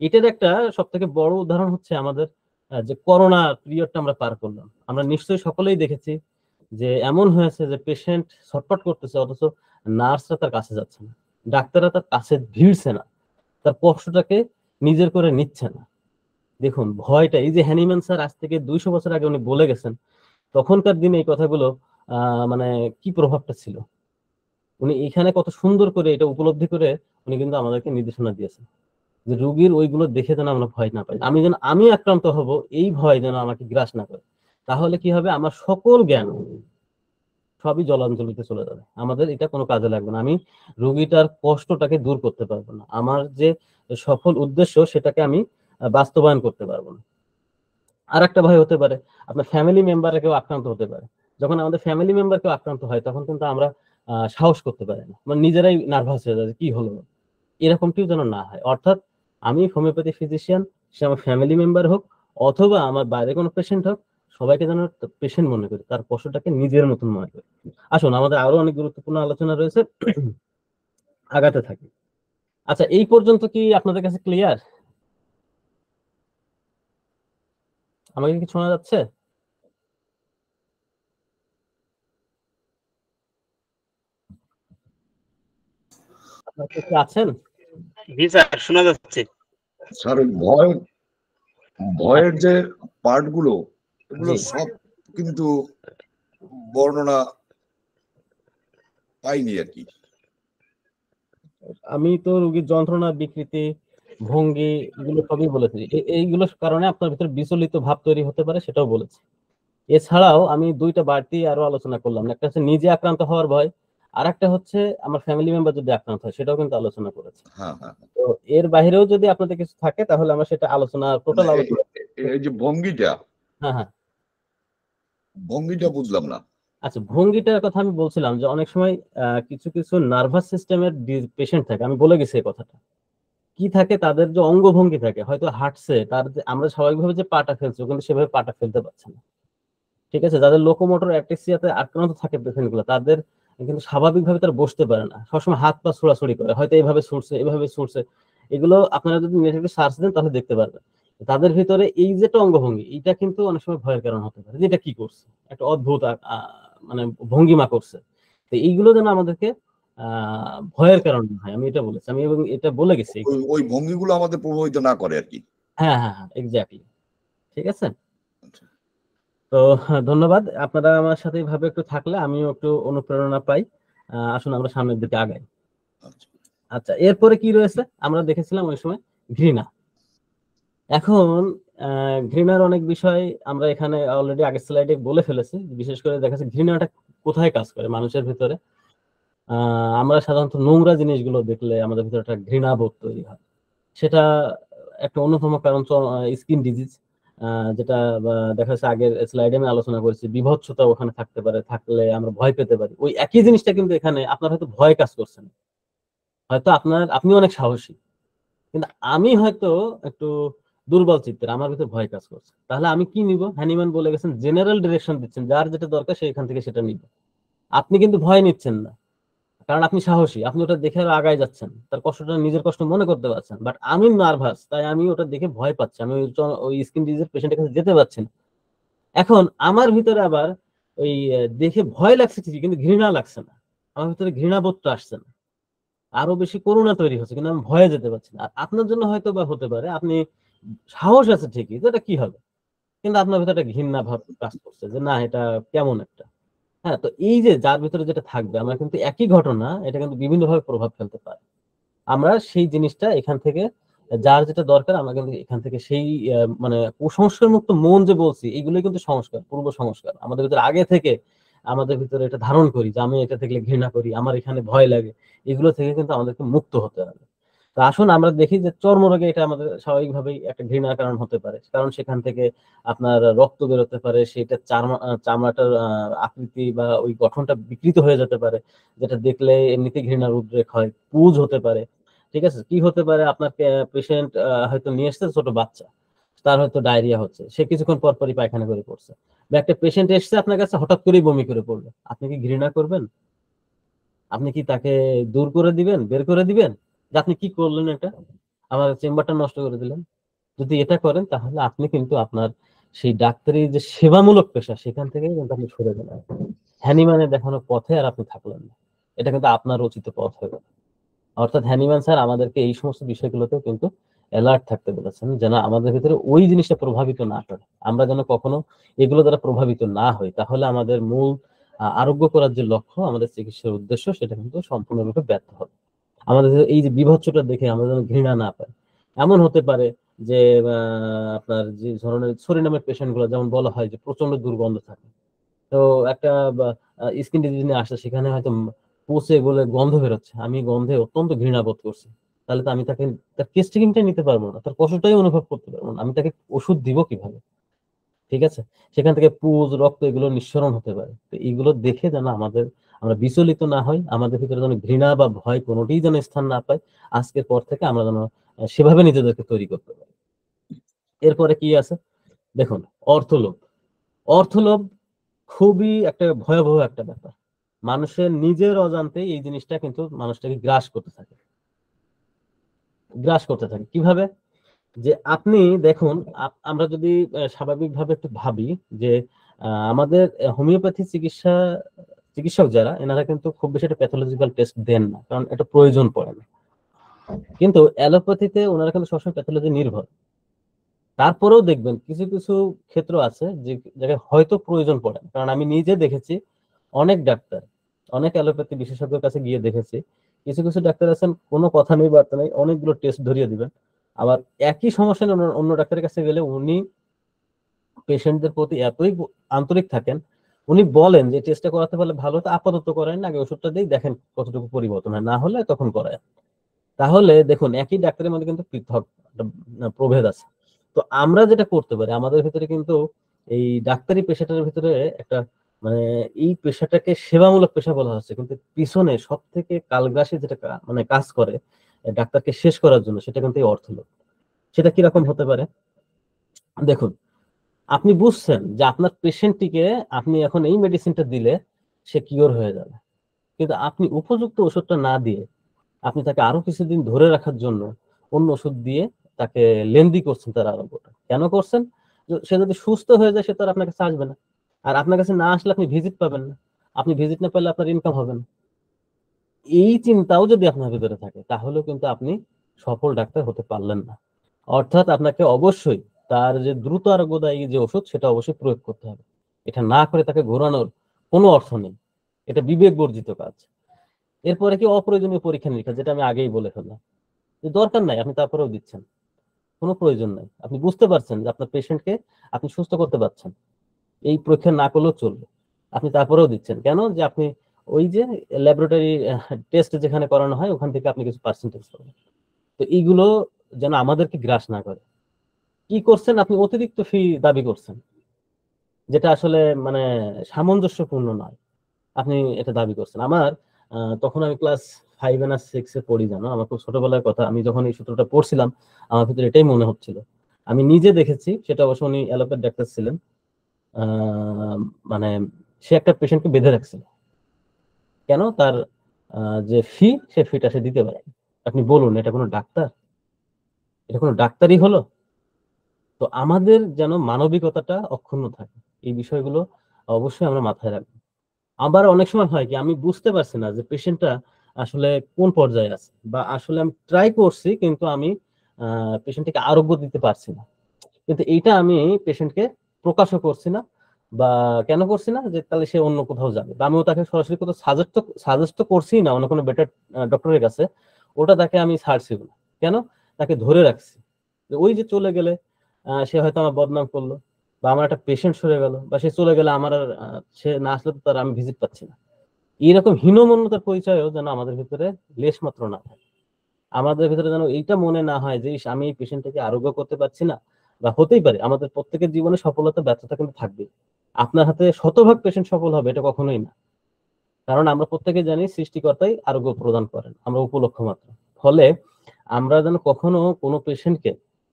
[SPEAKER 1] এটার একটা সব থেকে বড় উদাহরণ হচ্ছে আমাদের যে করোনা পিরিয়ডটা আমরা পার করলাম। আমরা নিশ্চয়ই সকলেই দেখেছি যে এমন হয়েছে যে পেশেন্ট ছটফট করতেছে, অথচ নার্সরা তার কাছে যাচ্ছে না, ডাক্তাররা তার কাছে ভিড়ছে না, তার কষ্টটাকে নিজের করে নিচ্ছে না। দেখুন ভয়টা, এই যে হ্যানিম্যান স্যার আজ থেকে 200 বছর আগে উনি বলে গেছেন, তখনকার দিনে এই কথাগুলো মানে কি প্রভাবটা ছিল, উনি এখানে কত সুন্দর করে এটা উপলব্ধি করে উনি কিন্তু আমাদেরকে নির্দেশনা দিয়েছেন যে রোগীর ওইগুলো দেখে যেন আমরা ভয় না পাই, আমি আক্রান্ত হব এই ভয় যেন আমাকে গ্রাস না করে। তাহলে কি হবে, আমার সকল জ্ঞান সবই জলাঞ্জলিতে চলে যাবে, আমাদের এটা কোনো কাজে লাগবে না, আমি রোগীটার কষ্টটাকে দূর করতে পারবো না, আমার যে সফল উদ্দেশ্য সেটাকে আমি বাস্তবায়ন করতে পারবো না। আর একটা ভয় হতে পারে, আপনার ফ্যামিলি মেম্বারে কেউ আক্রান্ত হতে পারে। যখন আমাদের ফ্যামিলি মেম্বার কেউ আক্রান্ত হয়, তখন কিন্তু আমরা সাহস করতে পারি না, মানে নিজেরাই নার্ভাস হয়ে যায়, কি হলো, এরকমটিও যেন না হয়। অর্থাৎ আমি হোমিওপ্যাথি ফিজিশিয়ান, সে আমার ফ্যামিলি মেম্বার হোক অথবা আমার বাইরে কোনো পেশেন্ট হোক, সবাইকে যেন পেশেন্ট মনে করি, তার কষ্টটাকে নিজের মতন মনে করি। আসুন, আমাদের আরো অনেক গুরুত্বপূর্ণ আলোচনা রয়েছে, আগাতে থাকি। আচ্ছা, এই পর্যন্ত কি আপনাদের কাছে ক্লিয়ার? আমাকে কি শোনা যাচ্ছে? আপনারা কি আছেন?
[SPEAKER 3] জি স্যার, শোনা যাচ্ছে।
[SPEAKER 4] স্যার ভয়ের যে পার্ট গুলো, এগুলো
[SPEAKER 1] জি।
[SPEAKER 4] সব কিন্তু বর্ণনা পাইনি আর কি।
[SPEAKER 1] আমি তো রোগীর যন্ত্রণা, বিকৃতি, ভঙ্গি, এগুলো সবই বলেছি। এইগুলোর কারণে আপনার ভিতরে বিচলিত ভাব তৈরি হতে পারে, সেটাও বলেছি। এছাড়াও আমি দুইটা বাড়তি আরো আলোচনা করলাম, একটা হচ্ছে নিজে আক্রান্ত হওয়ার ভয়, আর একটা হচ্ছে আমার ফ্যামিলি মেম্বার যদি আক্রান্ত হয়, সেটাও কিন্তু আলোচনা করেছি।
[SPEAKER 4] হ্যাঁ হ্যাঁ,
[SPEAKER 1] তো এর বাইরেও যদি আপনাদের কিছু থাকে তাহলে আমরা সেটা আলোচনা, টোটাল আলোচনা।
[SPEAKER 4] এই যে ভঙ্গিটা,
[SPEAKER 1] হ্যাঁ হ্যাঁ,
[SPEAKER 4] ভঙ্গিটা বুঝলাম না।
[SPEAKER 1] আচ্ছা, ভঙ্গিটার কথা আমি বলছিলাম যে অনেক সময় কিছু কিছু নার্ভাস সিস্টেমের পেশেন্ট থাকে, আমি বলে গেছি এই কথাটা, কি থাকে, তাদের যে অঙ্গভঙ্গি থাকে, হয়তো হাঁটছে, তার আমরা স্বাভাবিকভাবে যে পাটা ফেলছি, কিন্তু সেভাবে পাটা ফেলতে পারছে না। ঠিক আছে, যাদের লোকোমোটর অ্যাটেক্সিয়াতে আক্রান্ত থাকে পেশেন্ট গুলো, তাদের কিন্তু স্বাভাবিকভাবে তারা বসতে পারে না, সবসময় হাত পা ছোড়াছুড়ি করে, হয়তো এইভাবে ছুটছে, এইভাবে ছুটছে। এগুলো আপনারা যদি নেটে সার্চ দেন তাহলে দেখতে পারবেন। তাদের ভিতরে এই যেটা অঙ্গভঙ্গি, এটা কিন্তু অনেক সময় ভয়ের কারণ হতে পারে, যেটা কি করছে, একটা অদ্ভুত মানে ভঙ্গিমা করছে। তো এইগুলো যেন আমাদেরকে ভয়ের কারণ না হয়, আমি এটা বলেছি, আমি এবং এটা বলে গেছি।
[SPEAKER 4] ওই ভঙ্গিগুলো আমাদের প্রভাবিত না করে আর কি।
[SPEAKER 1] হ্যাঁ হ্যাঁ হ্যাঁ, এক্স্যাক্টলি। ঠিক আছে? তো ধন্যবাদ। আপনারা আমার সাথে এইভাবে একটু থাকলে আমিও একটু অনুপ্রেরণা পাই। আসুন আমরা সামনের দিকে আগাই।
[SPEAKER 4] আচ্ছা।
[SPEAKER 1] আচ্ছা, এরপরে কি রয়েছে? আমরা দেখেছিলাম ওই সময় ঘৃণা। এখন ঘৃণার অনেক বিষয় আমরা এখানে অলরেডি আগের স্লাইডে বলে ফেলেছি। বিশেষ করে দেখা যাচ্ছে ঘৃণাটা কোথায় কাজ করে মানুষের ভিতরে। আমরা সাধারণত নোংরা জিনিসগুলো দেখলে আমাদের ভিতরে একটা ঘৃণাবোধ তৈরি হয়। সেটা একটা অন্যতম কারণ স্কিন ডিজিজ, যেটা দেখা যাচ্ছে আগের স্লাইডে আমি আলোচনা করেছি। বিভৎসতা ওখানে থাকতে পারে, থাকলে আমরা ভয় পেতে পারি। ওই একই জিনিসটা কিন্তু এখানে আপনার হয়তো ভয় কাজ করছে না, হয়তো আপনি অনেক সাহসী, কিন্তু আমি হয়তো একটু দুর্বল চিত্তের, আমার ভিতরে ভয় কাজ করছে। তাহলে আমি কি নিব? হ্যানিম্যান বলে গেছেন, জেনারেল ডিরেকশন দিচ্ছেন, যার যেটা দরকার সে এখান থেকে সেটা নিব। আপনি কিন্তু ভয় নিচ্ছেন না, কারণ আপনি সাহসী, আপনি ওটা দেখে আরো আগায় যাচ্ছেন, তার কষ্টটা নিজের কষ্ট মনে করতে পারছেন। বাট আমি নার্ভাস, তাই আমি ওটা দেখে ভয় পাচ্ছি, আমি ওই স্কিন ডিজিজের পেশেন্টের কাছে যেতে পারছি না। এখন আমার ভিতরে আবার ওই দেখে ভয় লাগছে ঠিকই, কিন্তু ঘৃণা লাগছে না, আমার ভিতরে ঘৃণাবোধটা আসছে না, আরো বেশি করুণা তৈরি হচ্ছে, কিন্তু আমি ভয়ে যেতে পারছি না। আর আপনার জন্য হয়তো বা হতে পারে আপনি সাহস আছে ঠিকই, তো এটা কি হবে, কিন্তু আপনার ভিতরে একটা ঘৃণা ভাব কাজ করছে যে না, এটা কেমন একটা। হ্যাঁ, তো এই যে যার ভিতরে যেটা থাকবে, আমরা কিন্তু একই ঘটনা এটা কিন্তু বিভিন্নভাবে প্রভাব ফেলতে পারে। আমরা সেই জিনিসটা এখান থেকে, যার যেটা দরকার আমরা কিন্তু এখান থেকে সেই মানে কুসংস্কার মুক্ত মন যে বলছি, এইগুলোই কিন্তু সংস্কার, পূর্ব সংস্কার আমাদের ভিতরে আগে থেকে আমাদের ভিতরে এটা ধারণ করি যে আমি এটা থেকে ঘৃণা করি, আমার এখানে ভয় লাগে। এগুলো থেকে কিন্তু আমাদেরকে মুক্ত হতে হবে। তো আসুন আমরা দেখি যে চর্মরোগে এটা আমাদের স্বাভাবিকভাবেই একটা ঘৃণার কারণ হতে পারে, কারণ সেখান থেকে আপনার রক্ত বেরোতে পারে, সেটা চামড়াটার আকৃতি বা ওই গঠনটা বিকৃত হয়ে যেতে পারে, যেটা দেখলে এমনিতে ঘৃণার উদ্রেক হয়, পুজ হতে পারে। ঠিক আছে? কি হতে পারে, আপনার পেশেন্ট হয়তো নিয়ে এসছে ছোট বাচ্চা, তার হয়তো ডায়রিয়া হচ্ছে, সে কিছুক্ষণ পর পরই পায়খানা করে পড়ছে। বা একটা পেশেন্ট এসছে আপনার কাছে, হঠাৎ করেই বমি করে পড়লো, আপনি কি ঘৃণা করবেন? আপনি কি তাকে দূর করে দিবেন, বের করে দিবেন, যে আপনি কি করলেন, এটা আমার চেম্বারটা নষ্ট করে দিলেন? যদি এটা করেন তাহলে আপনি কিন্তু আপনার সেই ডাক্তারি যে সেবামূলক পেশা সেখান থেকে কিন্তু আপনি সরে গেলেন, হ্যানিম্যানের দেখানো পথে আর আপনি থাকলেন না। এটা কিন্তু আপনার উচিত পথ হয়ে গেল। অর্থাৎ হ্যানিম্যান স্যার আমাদেরকে এই সমস্ত বিষয়গুলোতেও কিন্তু অ্যালার্ট থাকতে বলেছেন, যেন আমাদের ভিতরে ওই জিনিসটা প্রভাবিত না করে, আমরা যেন কখনো এগুলো দ্বারা প্রভাবিত না হই। তাহলে আমাদের মূল আরোগ্য করার যে লক্ষ্য, আমাদের চিকিৎসার উদ্দেশ্য, সেটা কিন্তু সম্পূর্ণরূপে ব্যর্থ হবে। আমাদের এই যে বিভৎসটা দেখে আমরা যেন ঘৃণা না পাই। এমন হতে পারে যে আপনার যে ধরনের সরিনামের পেশেন্ট গুলো, যেমন বলা হয় যে প্রচন্ড দুর্গন্ধ থাকে, তো একটা স্কিন ডিজিজ নিয়ে আসছে, সেখানে হয়তো পচে গলে গন্ধ বেরোচ্ছে, আমি গন্ধে অত্যন্ত ঘৃণা বোধ করছি, তাহলে তো আমি তাকে তার কেস টেকিংটা নিতে পারবো না, তার কষ্টটাই অনুভব করতে পারবো না, আমি তাকে ওষুধ দিব কিভাবে? ঠিক আছে? সেখান থেকে পুজ, রক্ত এগুলো নিঃসরণ হতে পারে। তো এইগুলো দেখে যেন আমরা বিচলিত না হই, আমাদের ভিতরে যেন ঘৃণা বা ভয় কোনোটিই যেন স্থান না পায়। আজকের পর থেকে আমরা যেন সেভাবে নিজেদেরকে তৈরি করতে পারি। এরপরে কি আছে দেখুন, অর্থলোভ। অর্থলোভ খুবই একটা ভয়াবহ একটা ব্যাপার। মানুষের নিজের অজান্তেই এই জিনিসটা কিন্তু মানুষটাকে গ্রাস করতে থাকে। কিভাবে? যে আপনি দেখুন, আমরা যদি স্বাভাবিকভাবে একটু ভাবি যে আমাদের হোমিওপ্যাথি চিকিৎসক যারা, এনারা কিন্তু খুব বেশি একটা প্যাথোলজিক্যাল টেস্ট দেন না, কারণ এটা প্রয়োজন পড়ে না। কিন্তু অ্যালোপ্যাথিতে ওনারা কিন্তু সবসময় প্যাথোলজি নির্ভর। তারপরেও দেখবেন কিছু কিছু ক্ষেত্র আছে যে জায়গায় হয়তো প্রয়োজন পড়ে না। কারণ আমি নিজে দেখেছি অনেক ডাক্তার, অনেক অ্যালোপ্যাথি বিশেষজ্ঞের কাছে গিয়ে দেখেছি, কিছু কিছু ডাক্তার আছেন কোনো কথা নেই, বার্তা নেই, অনেকগুলো টেস্ট ধরিয়ে দিবেন। আবার একই সমস্যা নিয়ে অন্য ডাক্তারের কাছে গেলে উনি পেশেন্টদের প্রতি এতই আন্তরিক থাকেন, উনি বলেন যে টেস্টটা করাতে পারলে ভালো, তো আপাতত করেন, আগে ওষুধটা দিই, দেখেন কতটুকু পরিবর্তন হয়, না হলে তখন করায়। তাহলে দেখুন, একই ডাক্তারের মধ্যে কিন্তু পৃথক একটা প্রভেদ আছে। তো আমরা যেটা করতে পারি, আমাদের ভিতরে কিন্তু এই ডাক্তারি পেশাটার ভিতরে একটা মানে এই পেশাটাকে সেবামূলক পেশা বলা হচ্ছে, কিন্তু পিছনে সব থেকে কালগ্রাসী যেটা মানে কাজ করে ডাক্তারকে শেষ করার জন্য, সেটা কিন্তু এই অর্থলোভ। সেটা কিরকম হতে পারে দেখুন, আপনি বুঝছেন যে আপনার পেশেন্টটিকে আপনি এখন এই মেডিসিনটা দিলে সে কিওর হয়ে যাবে, কিন্তু আপনি উপযুক্ত ওষুধটা না দিয়ে আপনি তাকে আরো কিছুদিন ধরে রাখার জন্য অন্য ওষুধ দিয়ে তাকে লেন্দি করছেন তার আরোগ্যটা। কেন করছেন? সে যদি সুস্থ হয়ে যায় সে তো আর আপনার কাছে আসবে না, আর আপনার কাছে না আসলে আপনি ভিজিট পাবেন না, আপনি ভিজিট না পেলে আপনার ইনকাম হবে না। এই চিন্তাও যদি আপনার ভিতরে থাকে তাহলেও কিন্তু আপনি সফল ডাক্তার হতে পারলেন না। অর্থাৎ আপনাকে অবশ্যই তার যে দ্রুত আরোগ্যদায়ী যে ওষুধ সেটা অবশ্যই প্রয়োগ করতে হবে। এটা না করে তাকে ঘোরানোর কোনো অর্থ নেই, এটা বিবেক বর্জিত কাজ। এরপরে কি অপ্রয়োজনীয় পরীক্ষা নিরীক্ষা, যেটা আমি আগেই বলে ফেললাম, যে দরকার নাই আপনি তারপরেও দিচ্ছেন, কোনো প্রয়োজন নাই। আপনি বুঝতে পারছেন যে আপনার পেশেন্টকে আপনি সুস্থ করতে পারছেন, এই পরীক্ষা না করলেও চলবে, আপনি তারপরেও দিচ্ছেন কেন? যে আপনি ওই যে ল্যাবরেটরি টেস্ট যেখানে করানো হয় ওখান থেকে আপনি কিছু পার্সেন্টেজ পাবেন। তো এইগুলো যেন আমাদেরকে গ্রাস না করে। কি করছেন আপনি? অতিরিক্ত ফি দাবি করছেন, যেটা আসলে মানে সামঞ্জস্যপূর্ণ নয়। আপনি এটা দাবি করছেন। আমার তখন আমি ক্লাস 5 না 6 এ পড়ি, জানো, আমার খুব ছোটবেলার কথা। আমি যখন এই সূত্রটা পড়ছিলাম আমার ভিতরে এটাই মনে হচ্ছিল। আমি নিজে দেখেছি, সেটা অবশ্য উনি অ্যালোপ্যাথ ডাক্তার ছিলেন। মানে সে একটা পেশেন্টকে বেঁধে রাখছিল, কেন? তার যে ফি, সে ফিটা সে দিতে পারে। আপনি বলুন, এটা কোনো ডাক্তার? এটা কোনো ডাক্তারই হলো? তো আমাদের যেন মানবিকতাটা অক্ষুণ্ণ থাকে, এই বিষয়গুলো অবশ্যই আমরা মাথায় রাখবো। আবার অনেক সময় হয় কি, আমি বুঝতে পারছি না যে পেশেন্টটা আসলে কোন পর্যায়ে আছে, বা আসলে আমি ট্রাই করছি কিন্তু আমি পেশেন্টকে আরোগ্য দিতে পারছি না, কিন্তু এইটা আমি পেশেন্টকে প্রকাশও করছি না। বা কেন করছি না? যে তাহলে সে অন্য কোথাও যাবে, বা আমিও তাকে সরাসরি কোথাও সাজেস্ট করছি না অন্য কোনো বেটার ডক্টরের কাছে, ওটা তাকে আমি ছাড়ছি না। কেন? তাকে ধরে রাখছি, যে ওই যে চলে গেলে সে হয়তো আমার বদনাম করলো, বা আমার একটা পেশেন্ট সরে গেল, বা সে চলে গেলে আমার আর সে না আসলে তো তার আমি ভিজিট পাচ্ছি না। এইরকম হীনমন্যতার পরিচয়ও যেন আমাদের ভিতরে লেশ মাত্র না থাকে। আমাদের ভিতরে যেন এইটা মনে না হয় যে আমি এই পেশেন্টটাকে আরোগ্য করতে পারছি না। বা হতেই পারে আমাদের প্রত্যেকের জীবনে সফলতা ব্যর্থতা কিন্তু থাকবে। আপনার হাতে শতভাগ পেশেন্ট সফল হবে এটা কখনোই না, কারণ আমরা প্রত্যেকে জানি সৃষ্টিকর্তাই আরোগ্য প্রদান করেন, আমরা উপলক্ষ মাত্র। ফলে আমরা যেন কখনো কোনো পেশেন্টকে,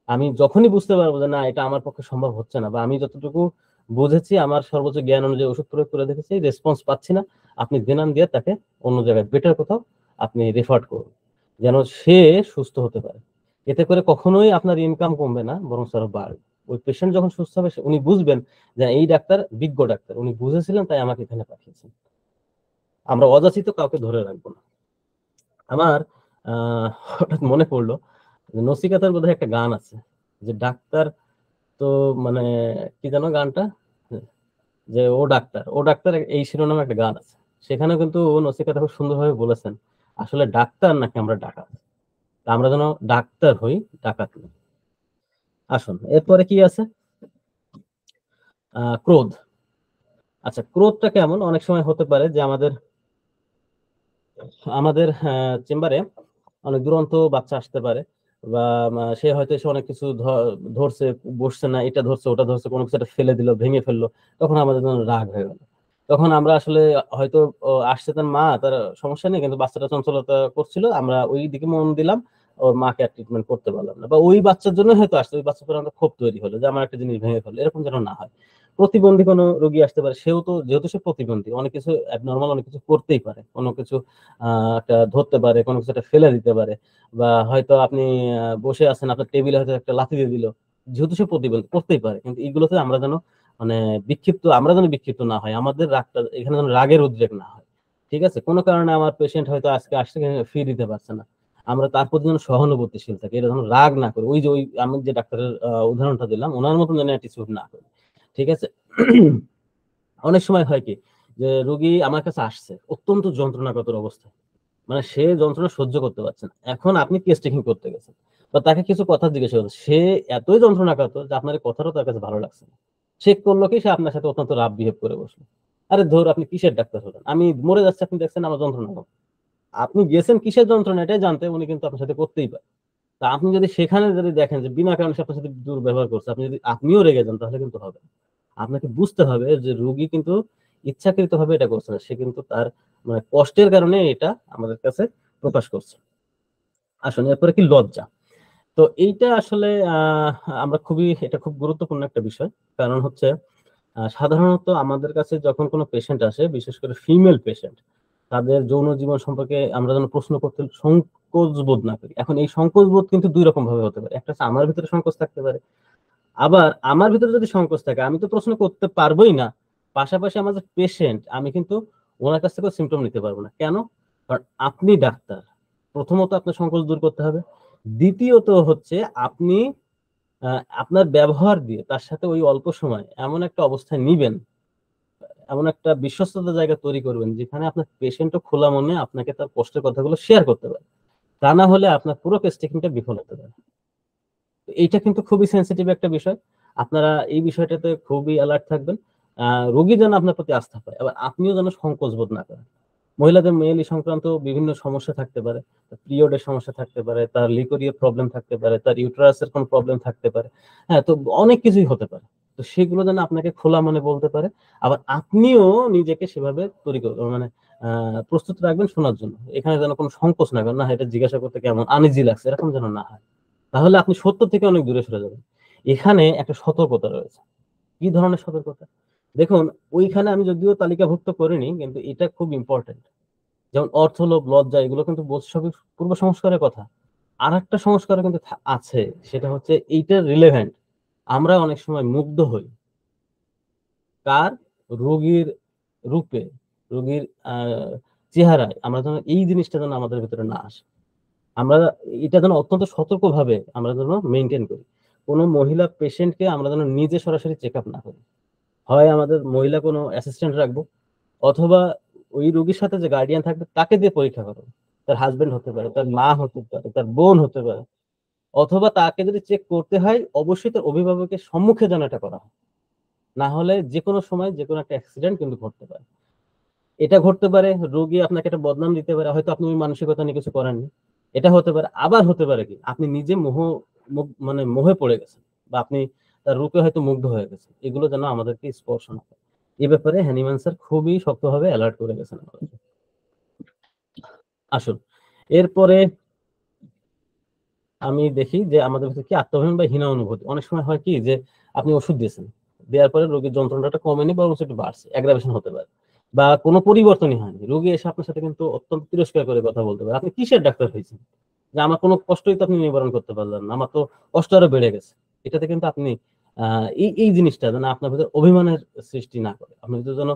[SPEAKER 1] আমি যখনই বুঝতে পারবো যে না এটা আমার পক্ষে সম্ভব হচ্ছে না, বা আমি যতটুকু বুঝেছি আমার সর্বোচ্চ জ্ঞান অনুযায়ী ওষুধ প্রয়োগ করে দেখেছি, রেসপন্স পাচ্ছি না, আপনি দেনান দিয়ে তাকে অন্য জায়গায় বেটার কোথাও আপনি রেফার করুন, যেন সে সুস্থ হতে পারে। এতে করে কখনোই আপনার ইনকাম কমবে না, বরং আরো বাড়বে। ওই পেশেন্ট যখন সুস্থ হবে উনি বুঝবেন যে এই ডাক্তার বিজ্ঞ ডাক্তার, উনি বুঝেছিলেন তাই আমাকে এখানে পাঠিয়েছেন। আমরা অযাচিত কাউকে ধরে রাখবো না। আমার হঠাৎ মনে পড়লো নচিকেতার বোধহয় একটা গান আছে, যে ডাক্তার তো মানে কি জানো গানটা, যে ও ডাক্তার ও ডাক্তার, এই শিরোনামে একটা গান আছে। সেখানে কিন্তু নচিকেতা খুব সুন্দরভাবে বলেছেন আসলে ডাক্তার নাকি আমরা ডাকাত। আমরা যেন ডাক্তার হই, ডাকাত নই। আসুন এরপরে কি আছে, ক্রোধ। আচ্ছা, ক্রোধটা কেমন? অনেক সময় হতে পারে যে আমাদের আমাদের চেম্বারে অনেক দুরন্ত বাচ্চা আসতে পারে, বা সে হয়তো এসে অনেক কিছু ধরছে, বসছে না, এটা ধরছে ওটা ধরছে, কোনো কিছু একটা ফেলে দিল, ভেঙে ফেললো, তখন আমাদের জন্য রাগ হয়ে গেল। তখন আমরা আসলে হয়তো আসছে তার মা, তার সমস্যা নেই, কিন্তু বাচ্চাটা চঞ্চলতা করছিল, আমরা ওই দিকে মন দিলাম, ওর মাকে আর ট্রিটমেন্ট করতে পারলাম না, বা ওই বাচ্চার জন্য হয়তো আসছে, ওই বাচ্চার আমাদের ক্ষোভ তৈরি হলো যে আমার একটা জিনিস ভেঙে ফেললো, এরকম যেন না হয়। প্রতিবন্ধী কোনো রোগী আসতে পারে, সেও তো যেহেতু সে প্রতিবন্ধী, অনেক কিছু অ্যাবনর্মাল অনেক কিছু করতেই পারে, কোনো কিছু একটা ধরতে পারে, কোনো কিছু একটা ফেলে দিতে পারে, বা হয়তো আপনি বসে আছেন, আপনার টেবিলে হয়তো একটা লাথি দিয়ে দিল, যেহেতু সে প্রতিবন্ধী করতেই পারে। কিন্তু এইগুলোতে আমরা যেন মানে আমরা যেন বিক্ষিপ্ত না হয়, আমাদের রাগটা এখানে যেন রাগের উদ্রেক না হয়। ঠিক আছে, কোনো কারণে আমার পেশেন্ট হয়তো আজকে আসছে ফি দিতে পারছে না, আমরা তার প্রতি যেন সহানুভূতিশীল থাকি, এটা যেন রাগ না করে, ওই যে ওই আমি যে ডাক্তারের উদাহরণটা দিলাম ওনার মতন যেন অ্যাটিটিউড না করে। ঠিক আছে। অনেক সময় হয় কি, যে রোগী আমার কাছে আসছে অত্যন্ত যন্ত্রণাকাতর অবস্থায়, মানে সে যন্ত্রণা সহ্য করতে পারছে না, এখন আপনি কেস টেকিং করতে গেছেন বা তাকে কিছু কথা জিজ্ঞাসা করছেন, সে এতই যন্ত্রণাকাতর যে আপনার কথাটাও তার কাছে ভালো লাগছে না। সে করলো কি, সে আপনার সাথে অত্যন্ত রাফ বিহেভ করে বসলো। আরে ধর, আপনি কিসের ডাক্তার হলেন? আমি মরে যাচ্ছি, আপনি দেখছেন আমার যন্ত্রণা কম। আপনি গেছেন কিসের যন্ত্রণা এটাই জানতে, উনি কিন্তু আপনার সাথে করতেই পারে। তা আপনি যদি সেখানে যদি দেখেন যে বিনা কারণে সে আপনার সাথে দুর্ব্যবহার করছে, আপনিও রেগে যান, তাহলে কিন্তু হবে না। আপনাকে বুঝতে হবে যে রোগী কিন্তু ইচ্ছাকৃত ভাবে এটা করছে না, সে কিন্তু তার মানে কষ্টের কারণে এটা আমাদের কাছে প্রকাশ করছে। আসলে এরপরে কি লজ্জা। তো এইটা আসলে আমরা এটা খুব গুরুত্বপূর্ণ একটা বিষয়। কারণ হচ্ছে সাধারণত আমাদের কাছে যখন কোনো পেশেন্ট আসে, বিশেষ করে ফিমেল পেশেন্ট, তাদের যৌন জীবন সম্পর্কে আমরা যেন প্রশ্ন করতে সংকোচ বোধ না করি। এখন এই সংকোচ বোধ কিন্তু দুই রকম ভাবে হতে পারে। একটা হচ্ছে আমার ভিতরে সংকোচ থাকতে পারে, আবার আমার ভিতরে যদি সংকোচ থাকে আমি তো প্রশ্ন করতে পারবোই না, পাশাপাশি আমার যে পেশেন্ট আমি কিন্তু ওনার কাছ থেকে সিমটম নিতে পারবো না। কেন? কারণ আপনি ডাক্তার, প্রথমত আপনার সংকোচ দূর করতে হবে, দ্বিতীয়ত হচ্ছে আপনি আপনার ব্যবহার দিয়ে তার সাথে ওই অল্প সময় এমন একটা অবস্থায় নিবেন, এমন একটা বিশ্বস্ততা জায়গা তৈরি করবেন যেখানে আপনার পেশেন্টও খোলা মনে আপনাকে তার কষ্টের কথাগুলো শেয়ার করতে পারে। তা না হলে আপনার পুরো কেস টেকিংটা বিফল হতে পারে। এইটা কিন্তু খুবই সেন্সিটিভ একটা বিষয়। আপনারা এই বিষয়টাতে খুবই অ্যালার্ট থাকবেন। রোগী যেন আপনার প্রতি আস্থা পায়, আবার আপনিও যেন সংকোচ বোধ না করেন। মহিলাদের মেয়েলি সংক্রান্ত বিভিন্ন সমস্যা থাকতে পারে, পিরিয়ডের সমস্যা থাকতে পারে, তার লিকোরিয়া প্রবলেম থাকতে পারে, তার ইউটেরাসের কোনো প্রবলেম থাকতে পারে। হ্যাঁ, তো অনেক কিছুই হতে পারে। তো সেগুলো যেন আপনাকে খোলা মনে বলতে পারে, আবার আপনিও নিজেকে সেভাবে তৈরি মানে প্রস্তুত রাখবেন শোনার জন্য। এখানে যেন কোনো সংকোচ না করেন, না এটা জিজ্ঞাসা করতে কেমন আনইজি লাগছে, এরকম যেন না হয়। তাহলে আপনি সত্য থেকে অনেক দূরে সরে যাবেন। এখানে একটা সতর্কতা রয়েছে। কি ধরনের সতর্কতা? দেখুন, ওইখানে আমি যদিও তালিকাভুক্ত করিনি, কিন্তু এটা খুব ইম্পর্টেন্ট। যেমন অর্থলোভ, লজ্জা, এগুলো কিন্তু সবই পূর্ব সংস্কারের কথা। আর একটা সংস্কার কিন্তু আছে, সেটা হচ্ছে এইটা রিলেভেন্ট। আমরা অনেক সময় মুগ্ধ হই কার? রোগীর রূপে, রোগীর চেহারায়। আমরা যেন এই জিনিসটা যেন আমাদের ভিতরে না আসে। আমরা এটা যেন অত্যন্ত সতর্কভাবে আমরা যেন মেনটেন করি। কোনো মহিলা পেশেন্টকে আমরা যেন নিজে সরাসরি চেক আপ না করি। হয় আমাদের মহিলা কোনো অ্যাসিস্ট্যান্ট রাখবো, অথবা ওই রোগীর সাথে যে গার্ডিয়ান থাকবে তাকে দিয়ে পরীক্ষা করো। তার হাজবেন্ড হতে পারে, তার মা হতে পারে, তার বোন হতে পারে, অথবা তাকে যদি চেক করতে হয় অবশ্যই তার অভিভাবকের সম্মুখে যেন এটা করা হয়। না হলে যে কোনো সময় যে কোনো একটা অ্যাক্সিডেন্ট কিন্তু ঘটতে পারে। এটা ঘটতে পারে রোগী আপনাকে একটা বদনাম দিতে পারে, হয়তো আপনি ওই মানসিকতা নিয়ে কিছু করেননি। এটা হতে পারে, আবার হতে পারে কি আপনি নিজে মানে মোহে পড়ে গেছেন, বা আপনি তার রূপে হয়তো মুগ্ধ হয়ে গেছেন। এগুলো যেন আমাদেরকে স্পর্শ না করে। এই ব্যাপারে হ্যানিম্যান স্যার খুবই শক্তভাবে অ্যালার্ট করে গেছেন আমাদেরকে। আসুন, এরপরে আমি দেখি যে আমাদের ভিতরে কি আত্মাভিমান বা হীন অনুভূতি। অনেক সময় হয় কি যে আপনি ওষুধ দিয়েছেন, দেওয়ার পরে রোগীর যন্ত্রণাটা কমেনি, বরং একটু বাড়ছে, অ্যাগ্রাভেশন হতে পারে, বা কোনো পরিবর্তনই হয়নি। রোগী এসে আপনার সাথে কিন্তু অত্যন্ত তিরস্কার করে কথা বলতে পারে, আপনি কিসের ডাক্তার হয়েছেন যে আমার কোনো কষ্টই তো আপনি নিবারণ করতে পারলেন না, আমার তো কষ্ট আরো বেড়ে গেছে। এটাতে কিন্তু আপনি এই এই জিনিসটা যেন আপনার ভিতরে অভিমানের সৃষ্টি না করে, আপনার ভিতরে যেন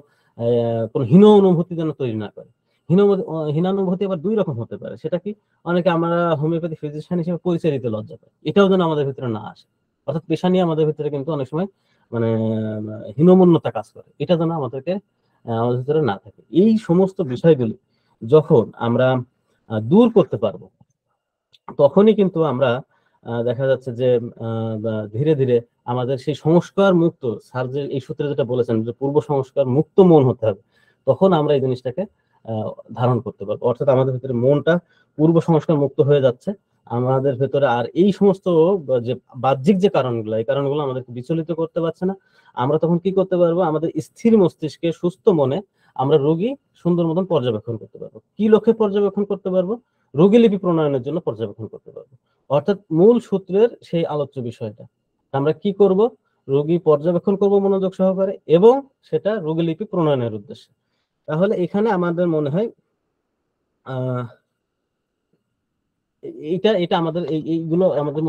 [SPEAKER 1] কোনো হীন অনুভূতি যেন তৈরি না করে। হীনানুভূতি আবার দুই রকম হতে পারে। সেটা কি? অনেকে আমরা হোমিওপ্যাথি ফিজিশিয়ান হিসেবে পরিচয় দিতে লজ্জা পাই। এটাও যেন আমাদের ভিতরে না আসে। অর্থাৎ পেশা নিয়ে আমাদের ভিতরে কিন্তু অনেক সময় মানে হীনমন্যতা কাজ করে। এটা যেন আমাদেরকে আমাদের ভিতরে না থাকে। এই সমস্ত বিষয়গুলি যখন আমরা দূর করতে পারবো, তখনই কিন্তু আমরা দেখা যাচ্ছে যে ধীরে ধীরে আমাদের সেই সংস্কার মুক্ত, স্যার যে এই সূত্রে যেটা বলেছেন যে পূর্ব সংস্কার মুক্ত মন হতে হবে, তখন আমরা এই জিনিসটাকে ধারণ করতে পারবো। অর্থাৎ আমাদের ভিতরে মনটা পূর্ব সংস্কার মুক্ত হয়ে যাচ্ছে। আমাদের ভেতরে আর এই সমস্ত যে বাহ্যিক যে কারণগুলো, এই কারণগুলো আমাদেরকে বিচলিত করতে পারছে না। আমরা তখন কি করতে পারবো? আমাদের স্থির মস্তিষ্কে সুস্থ মনে আমরা রোগী সুন্দর মতন পর্যবেক্ষণ করতে পারবো। কি লক্ষ্যে পর্যবেক্ষণ করতে পারবো? রোগীলিপি প্রণয়নের জন্য পর্যবেক্ষণ করতে পারবো। অর্থাৎ মূল সূত্রের সেই আলোচ্য বিষয়টা আমরা কি করব? রোগী পর্যবেক্ষণ করব মনোযোগ সহকারে, এবং সেটা রোগীলিপি প্রণয়নের উদ্দেশ্যে। তাহলে এখানে আমাদের মনে হয় এইটা এটা আমাদের এইগুলো আমাদের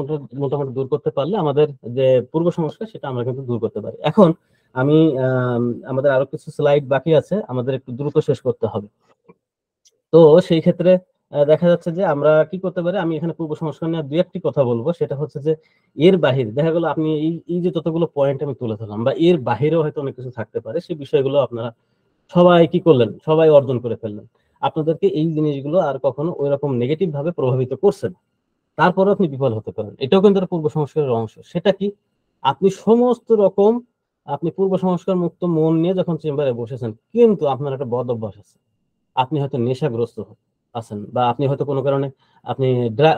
[SPEAKER 1] মোটামুটি দূর করতে পারলে আমাদের যে পূর্ব সংস্কার সেটা আমরা কিন্তু দূর করতে পারি। এখন আমি আমাদের আরো কিছু স্লাইড বাকি আছে, আমাদের একটু দ্রুত শেষ করতে হবে। তো সেই ক্ষেত্রে দেখা যাচ্ছে যে আমরা কি করতে পারি, আমি এখানে পূর্ব সংস্কার নিয়ে দুই একটি কথা বলবো। সেটা হচ্ছে যে এর বাহিরে দেখা গেল আপনি এই যে যতগুলো পয়েন্ট আমি তুলে ধরলাম, বা এর বাহিরেও হয়তো অনেক কিছু থাকতে পারে, সেই বিষয়গুলো আপনারা সবাই কি করলেন? সবাই অর্জন করে ফেললেন। আপনাদেরকে এই জিনিসগুলো আর কখনো ওই রকম নেগেটিভ ভাবে প্রভাবিত করছে না। তারপরে আপনি বিফল হতে পারেন। এটাও কিন্তু পূর্ব সংস্কারের অংশ। সেটা কি? আপনি সমস্ত রকম আপনি পূর্ব সংস্কার মুক্ত মন নিয়ে যখন চেম্বারে বসেছেন, কিন্তু আপনার একটা বদ অভ্যাস আছে। আপনি হয়তো নেশাগ্রস্ত আছেন, বা আপনি হয়তো কোনো কারণে আপনি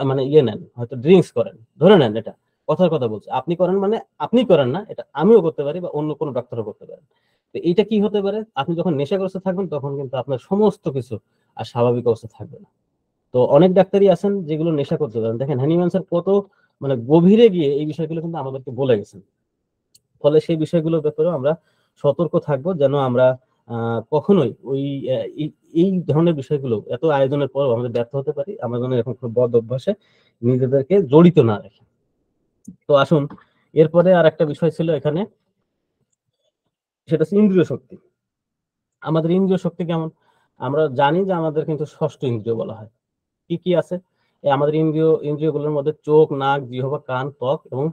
[SPEAKER 1] মানে নেন, হয়তো ড্রিঙ্কস করেন, ধরে নেন। এটা কথার কথা বলছি, আপনি করেন মানে আপনি করেন না, এটা আমিও করতে পারি বা অন্য কোনো ডাক্তারও করতে পারেন। তো এইটা কি হতে পারে? আপনি যখন নেশাগ্রস্ত থাকবেন তখন কিন্তু আপনার সমস্ত কিছু আর স্বাভাবিক অবস্থা থাকবে না। তো অনেক ডাক্তারই আছেন যেগুলো নেশা করতে পারেন। দেখেন হ্যানিম্যান স্যার কত মানে গভীরে গিয়ে এই বিষয়গুলো কিন্তু আমাদেরকে বলে গেছেন। ফলে সেই বিষয়গুলোর ব্যাপারেও আমরা সতর্ক থাকবো, যেন আমরা কখনোই ওই এই ধরনের বিষয়গুলো এত আয়োজনের পরও আমাদের ব্যর্থ হতে পারি। আমরা যেন এরকম বদ অভ্যাসে নিজেদেরকে জড়িত না রাখি। তো আসুন, এরপরে আর একটা বিষয় ছিল এখানে, সেটা হচ্ছে ইন্দ্রিয় শক্তি। আমাদের ইন্দ্রিয় শক্তি কেমন? আমরা জানি যে আমাদের কিন্তু ষষ্ঠ ইন্দ্রিয় বলা হয়। কি কি আছে? আমাদের ইন্দ্রিয়গুলোর মধ্যে চোখ, নাক, জিহ্বা, কান, ত্বক এবং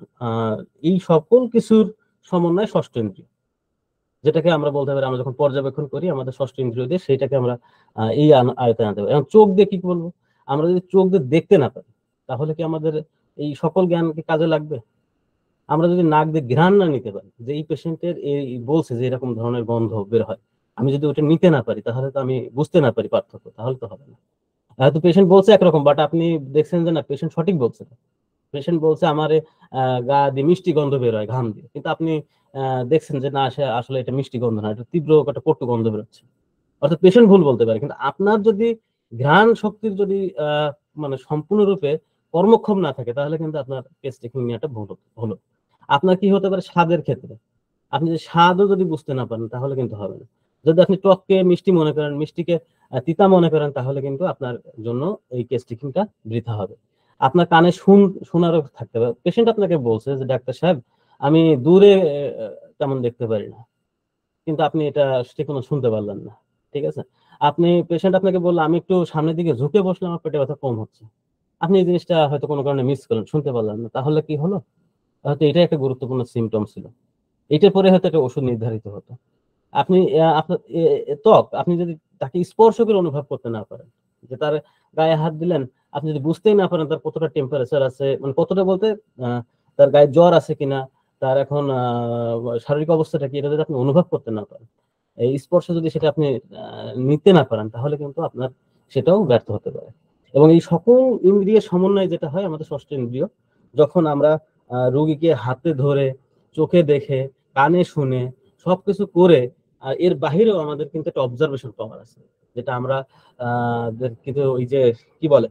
[SPEAKER 1] এই সকল কিছুর সমন্বয় ষষ্ঠ ইন্দ্রিয়, যেটাকে আমরা বলতে পারি আমরা যখন পর্যবেক্ষণ করি আমাদের ষষ্ঠ ইন্দ্রিয় দিয়ে, সেইটাকে আমরা এই আয়তায় আনতে পারি। এখন চোখ দিয়ে কি বলবো, আমরা যদি চোখ দিয়ে দেখতে না পারি তাহলে কি আমাদের এই সকল জ্ঞান কি কাজে লাগবে? আমরা যদি নাক দিয়ে ঘ্রাণ না নিতে পারি, যে এই পেশেন্টের এই বলছে যে এরকম ধরনের গন্ধ বের হয়, আমি যদি ওটা নিতে না পারি তাহলে তো আমি বুঝতে না পারি পার্থক্য, তাহলে তো হবে না। হয়তো পেশেন্ট বলছে একরকম, বাট আপনি দেখছেন যে না, পেশেন্ট সঠিক বলছে না। পেশেন্ট বলছে আমার গা দিয়ে মিষ্টি গন্ধ বের হয় ঘাম দিয়ে, কিন্তু আপনি দেখছেন যে না, সে আসলে এটা মিষ্টি গন্ধ না, এটা তীব্র একটা কটু গন্ধ বেরোচ্ছে। অর্থাৎ পেশেন্ট ভুল বলতে পারে, কিন্তু আপনার যদি ঘ্রাণ শক্তির যদি মানে সম্পূর্ণরূপে কর্মক্ষম না থাকে তাহলে কিন্তু আপনার কেস টেকিং নেওয়াটা ভুল হলো। আপনার কি হতে পারে স্বাদের ক্ষেত্রে, আপনি যদি স্বাদও যদি বুঝতে না পারেন তাহলে কিন্তু হবে না। যদি আপনি টককে মিষ্টি মনে করেন, মিষ্টিকে তিতা মনে করেন, তাহলে কিন্তু আপনার জন্য এই কেস টেকিংটা বৃথা হবে। আপনার কানে শোনারও থাকতে হবে। পেশেন্ট আপনাকে বলছে যে ডাক্তার সাহেব আমি দূরে তেমন দেখতে পারি না, কিন্তু আপনি এটা কোনো শুনতে পারলেন না, ঠিক আছে। পেশেন্ট আপনাকে বললো আমি একটু সামনের দিকে ঝুঁকে বসলাম, আমার পেটে ব্যথা কম হচ্ছে, আপনি এই জিনিসটা হয়তো কোনো কারণে মিস করলেন, শুনতে পারলেন না, তাহলে কি হলো? হয়তো এটাই একটা গুরুত্বপূর্ণ সিমটম ছিল, এটার পরে হয়তো একটা ওষুধ নির্ধারিত হতো। আপনি আপনার ত্বক, আপনি যদি তাকে স্পর্শ করে অনুভব করতে না পারেন, যে তার গায়ে হাত দিলেন, আপনি যদি বুঝতেই না পারেন তার কতটা টেম্পারেচার আছে, মানে কতটা বলতে তার গায়ে জ্বর আছে কিনা, তার এখন শারীরিক অবস্থাটা কি, এটা যদি আপনি অনুভব করতে না পারেন, এই স্পর্শ যদি সেটা আপনি নিতে না পারেন, তাহলে কিন্তু আপনার সেটাও ব্যর্থ হতে পারে। এবং এই সকল ইন্দ্রিয়ের সমন্বয় যেটা হয় আমাদের ষষ্ঠ ইন্দ্রিয়, যখন আমরা রোগীকে হাতে ধরে, চোখে দেখে, কানে শুনে, সবকিছু করে, এর বাহিরেও আমাদের কিন্তু একটা অবজারভেশন পাওয়ার আছে, যেটা আমরা কিন্তু ওই যে কি বলে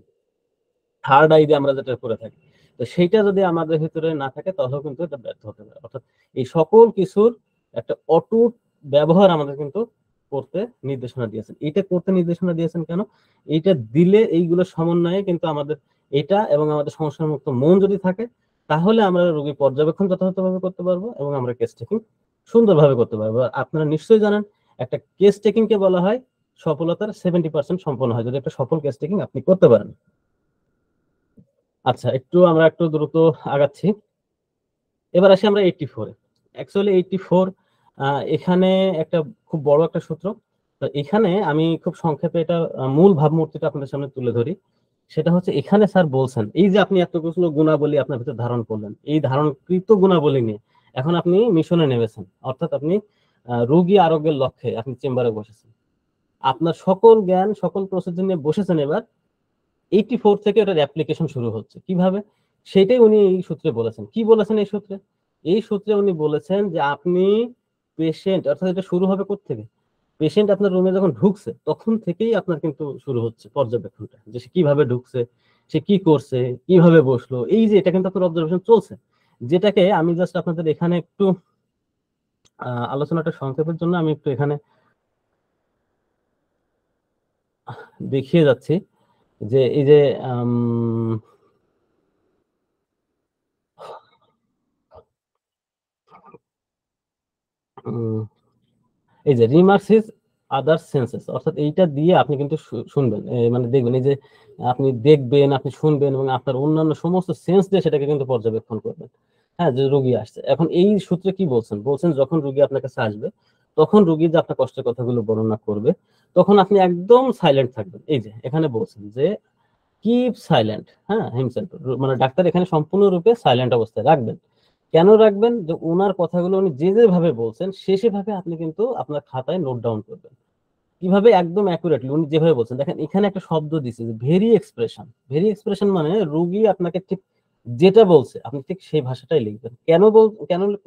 [SPEAKER 1] থার্ড আই দিয়ে আমরা যেটা করে থাকি, তো সেইটা যদি আমাদের ভিতরে না থাকে তাহলেও কিন্তু এটা ব্যর্থ হতে পারে। অর্থাৎ এই সকল কিছুর একটা অটুট ব্যবহার আমাদের কিন্তু করতে নির্দেশনা দিয়েছেন। এটা করতে নির্দেশনা দিয়েছেন কেন? এইটা দিলে এইগুলো সমন্বয়ে কিন্তু আমাদের এটা এবং আমাদের সমস্যা মুক্ত মন যদি থাকে, তাহলে আমরা রোগী পর্যবেক্ষণ যথাযথভাবে করতে পারবো এবং আমরা কেস টেকিং সুন্দরভাবে করতে পারবো। আপনারা নিশ্চয়ই জানেন একটা কেস টেকিং কে বলা হয় সফলতার 70% সম্পন্ন হয় যদি একটা সফল কেস টেকিং আপনি করতে পারেন। আচ্ছা, আমরা একটু দ্রুত আগাচ্ছি। এবার আসি আমরা 84 অ্যাকচুয়ালি 84 এখানে একটা খুব বড় একটা সূত্র। তো এখানে আমি খুব সংক্ষেপে এটা মূল ভাবমূর্তিটা আপনাদের সামনে তুলে ধরি। সেটা হচ্ছে এখানে স্যার বলছেন এই যে আপনি এতগুলো গুণাবলী আপনার ভিতরে ধারণ করলেন, এই ধারণকৃত গুণাবলী নিয়ে এখন আপনি মিশনে নেমেছেন, অর্থাৎ আপনি রোগী আরোগ্যের লক্ষ্যে আপনি চেম্বারে বসেছেন, আপনার সকল জ্ঞান সকল প্রসিডিউর নিয়ে বসেছেন। এবার 84 থেকে এটার অ্যাপ্লিকেশন শুরু হচ্ছে কিভাবে, সেটাই উনি এই সূত্রে বলেছেন। কি বলেছেন এই সূত্রে? এই সূত্রে উনি বলেছেন যে আপনি পেশেন্ট, অর্থাৎ এটা শুরু হবে কোত্থেকে, পেশেন্ট আপনার রুমে যখন ঢুকছে তখন থেকেই আপনার কিন্তু শুরু হচ্ছে পর্যবেক্ষণটা, যে সে কিভাবে ঢুকছে, সে কি করছে, কিভাবে বসলো, এই যে এটা কিন্তু আপনার অবজারভেশন চলছে, যেটাকে আমি জাস্ট আপনাদের এখানে একটু আলোচনাটা সংক্ষেপের জন্য আমি একটু এখানে দেখিয়ে যাচ্ছি যে এই যে এই যে রিমার্কস হিজ আদার সেন্সেস, অর্থাৎ এইটা দিয়ে আপনি কিন্তু শুনবেন, মানে দেখবেন, এই যে আপনি দেখবেন, আপনি শুনবেন এবং আপনার অন্যান্য সমস্ত সেন্স দিয়ে সেটাকে কিন্তু পর্যবেক্ষণ করবেন। হ্যাঁ, যে রোগী আসছে, এখন এই সূত্রে কি বলছেন যখন রোগী আপনার কাছে আসবে তখন রোগী যে আপনার কষ্টের কথাগুলো বর্ণনা করবে তখন আপনি একদম সাইলেন্ট থাকবেন। এই যে এখানে বলছেন যে কিপ সাইলেন্ট, হ্যাঁ হিমসেলফ, মানে ডাক্তার এখানে সম্পূর্ণরূপে সাইলেন্ট অবস্থায় রাখবেন। কেন রাখবেন? যে ওনার কথাগুলো উনি যেভাবে বলছেন সেভাবে আপনি কিন্তু আপনার খাতায় নোট ডাউন করবেন। কিভাবে? একদম অ্যাকুরেটলি উনি যেভাবে বলছেন। দেখেন এখানে একটা শব্দ দিচ্ছে যে ভেরি এক্সপ্রেশন। ভেরি এক্সপ্রেশন মানে রোগী আপনাকে ঠিক যেটা বলছে আপনি ঠিক সেই ভাষাটাই লিখবেন। কেন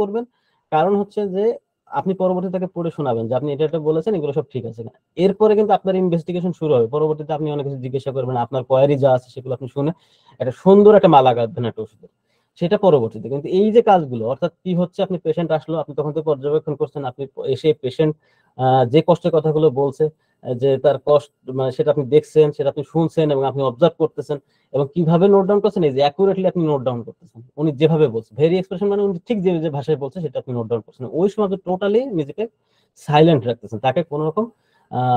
[SPEAKER 1] করবেন? কারণ হচ্ছে যে আপনি পরবর্তীতে তাকে পড়ে শোনাবেন যে আপনি এটা বলেছেন, এগুলো সব ঠিক আছে না। এরপরে কিন্তু আপনার ইনভেস্টিগেশন শুরু হবে। পরবর্তীতে আপনি অনেক কিছু জিজ্ঞাসা করবেন, আপনার কোয়ারি যা আছে সেগুলো আপনি শুনে একটা সুন্দর একটা মালা গাঁথবেন একটা ওষুধের, সেটা পরবর্তীতে। কিন্তু এই যে কাজগুলো, অর্থাৎ কি হচ্ছে, আপনি পেশেন্ট আসলো, আপনি তখন তো পর্যবেক্ষণ করছেন, আপনি এসে পেশেন্ট যে কষ্টের কথাগুলো বলছে, যে তার কষ্ট, মানে সেটা আপনি দেখছেন, সেটা আপনি শুনছেন এবং আপনি অবজার্ভ করতেছেন এবং কিভাবে নোট ডাউন করছেন, এই যে অ্যাকুরেটলি আপনি নোট ডাউন করতেছেন। উনি যেভাবে বলছে ভেরি এক্সপ্রেশন মানে উনি ঠিক যে ভাষায় বলছে সেটা আপনি নোট ডাউন করছেন। ওই সময় আপনি টোটালি নিজেকে সাইলেন্ট রাখতেছেন, তাকে কোনো রকম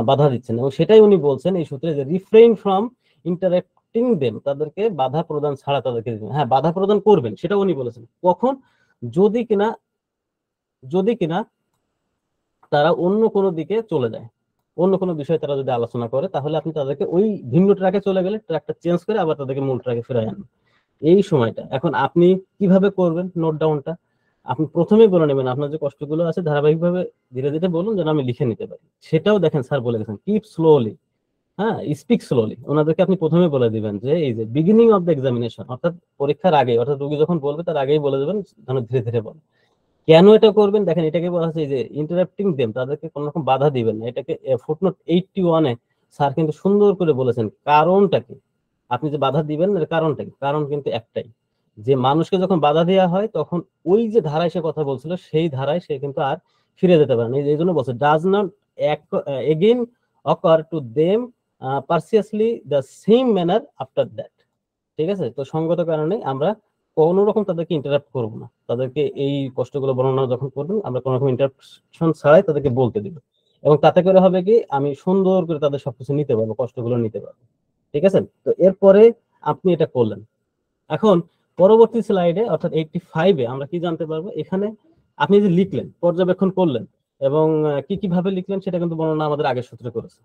[SPEAKER 1] বাধা দিচ্ছেন। এবং সেটাই উনি বলছেন এই সূত্রে যে রিফ্রেইন ফ্রম ইন্টারাপ্টিং দেম, তাদেরকে বাধা প্রদান ছাড়া তাদেরকে দিবেন। হ্যাঁ, বাধা প্রদান করবেন, সেটা উনি বলেছেন। কখন? যদি কিনা তারা অন্য কোনো দিকে চলে যায়, অন্য কোনো বিষয়ে তারা যদি আলোচনা করে, তাহলে আপনি তাদেরকে ওই ভিন্ন ট্র্যাকে চলে গেলে ট্র্যাকটা চেঞ্জ করে আবার তাদেরকে মূল ট্র্যাকে ফিরে আনেন। এই সময়টা এখন আপনি কিভাবে করবেন নোট ডাউনটা? আপনি প্রথমেই বলে নেবেন আপনার যে কষ্টগুলো আছে, ধারাবাহিকভাবে ধীরে ধীরে বলুন যেন আমি লিখে নিতে পারি। সেটাও দেখেন স্যার বলে গেছেন, কিপ স্লোলি, হ্যাঁ, স্পিক স্লোলি। ওনাদেরকে আপনি প্রথমে বলে দিবেন যে এই যে বিগিনিং অফ দ্য এক্সামিনেশন, অর্থাৎ পরীক্ষার আগে, অর্থাৎ রোগী যখন বলবে তার আগেই বলে দেবেন যেন ধীরে ধীরে বলে। কেন এটা করবেন? দেখেন, এটাকে বলা হচ্ছে যে ইন্টারাপ্টিং দেম, তাদেরকে কোনো রকম বাধা দিবেন না। এটাকে ফুটনোট 81-এ স্যার কিন্তু সুন্দর করে বলেছেন কারণটা কি। আপনি যে বাধা দিবেন এর কারণটা কি? কারণ কিন্তু একটাই, যে মানুষকে যখন বাধা দেওয়া হয় তখন ওই যে ধারায় সে কথা বলছিল সেই ধারায় সে কিন্তু আর ফিরে যেতে পারে না। এই জন্য বলছে does not again occur to them precisely the same manner after that. ঠিক আছে? তো সঙ্গত কারণে আমরা কোনো রকম তাদেরকে ইন্টারাপ্ট করবো না। তাদেরকে এই কষ্টগুলো বর্ণনা যখন করবেন, আমরা কোনো রকম ইন্টারাপশন ছাড়াই তাদেরকে বলতে দিব, এবং তাতে করে হবে কি আমি সুন্দর করে তাদের সবকিছু নিতে পারবো, কষ্টগুলো নিতে পারবো। ঠিক আছে? তো এরপরে আপনি এটা করলেন। এখন পরবর্তী স্লাইডে অর্থাৎ 85-এ আমরা কি জানতে পারবো? এখানে আপনি যে লিখলেন, পর্যবেক্ষণ করলেন, এবং কি কিভাবে লিখলেন সেটা কিন্তু বর্ণনা আমাদের আগের সূত্রে করেছে,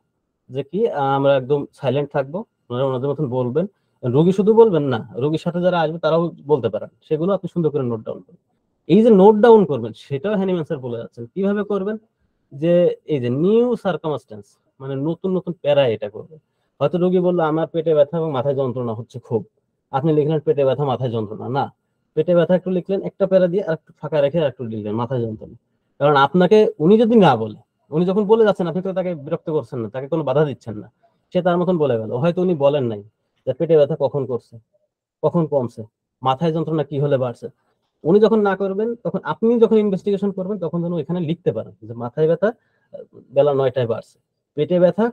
[SPEAKER 1] যে কি আমরা একদম সাইলেন্ট থাকবো, ওনারা ওনাদের মতন বলবেন। রোগী শুধু বলবেন না, রোগীর সাথে যারা আসবে তারাও বলতে পারেন, সেগুলো আপনি সুন্দর করে নোট ডাউন করবেন। এই যে নোট ডাউন করবেন সেটাও হ্যানিম্যান স্যার বলে যাচ্ছেন কিভাবে করবেন, যে এই যে নিউ সার্কামস্টেন্স, মানে নতুন নতুন প্যারায় এটা করবেন। হয়তো রোগী বললো আমার পেটে ব্যথা এবং মাথায় যন্ত্রণা হচ্ছে খুব, আপনি লিখলেন পেটে ব্যথা মাথায় যন্ত্রণা না, পেটে ব্যথা একটু লিখলেন একটা প্যারা দিয়ে, আর একটু ফাঁকা রেখে আর একটু লিখলেন মাথায় যন্ত্রণা। কারণ আপনাকে উনি যদি না বলে, উনি যখন বলে যাচ্ছেন আপনি তো তাকে বিরক্ত করছেন না, তাকে কোনো বাধা দিচ্ছেন না, সে তার মতন বলে গেল। হয়তো উনি বলেন নাই যে পেটে ব্যথা কখন করছে, কখন কমছে, মাথায় যন্ত্রণা কি হলে বাড়ছে। উনি যখন না করবেন, তখন আপনি যখন ইনভেস্টিগেশন করবেন তখন যেন এখানে লিখতে পারেন যে মাথায় ব্যথা বেলা 9টায় বাড়ছে, পেটে ব্যথা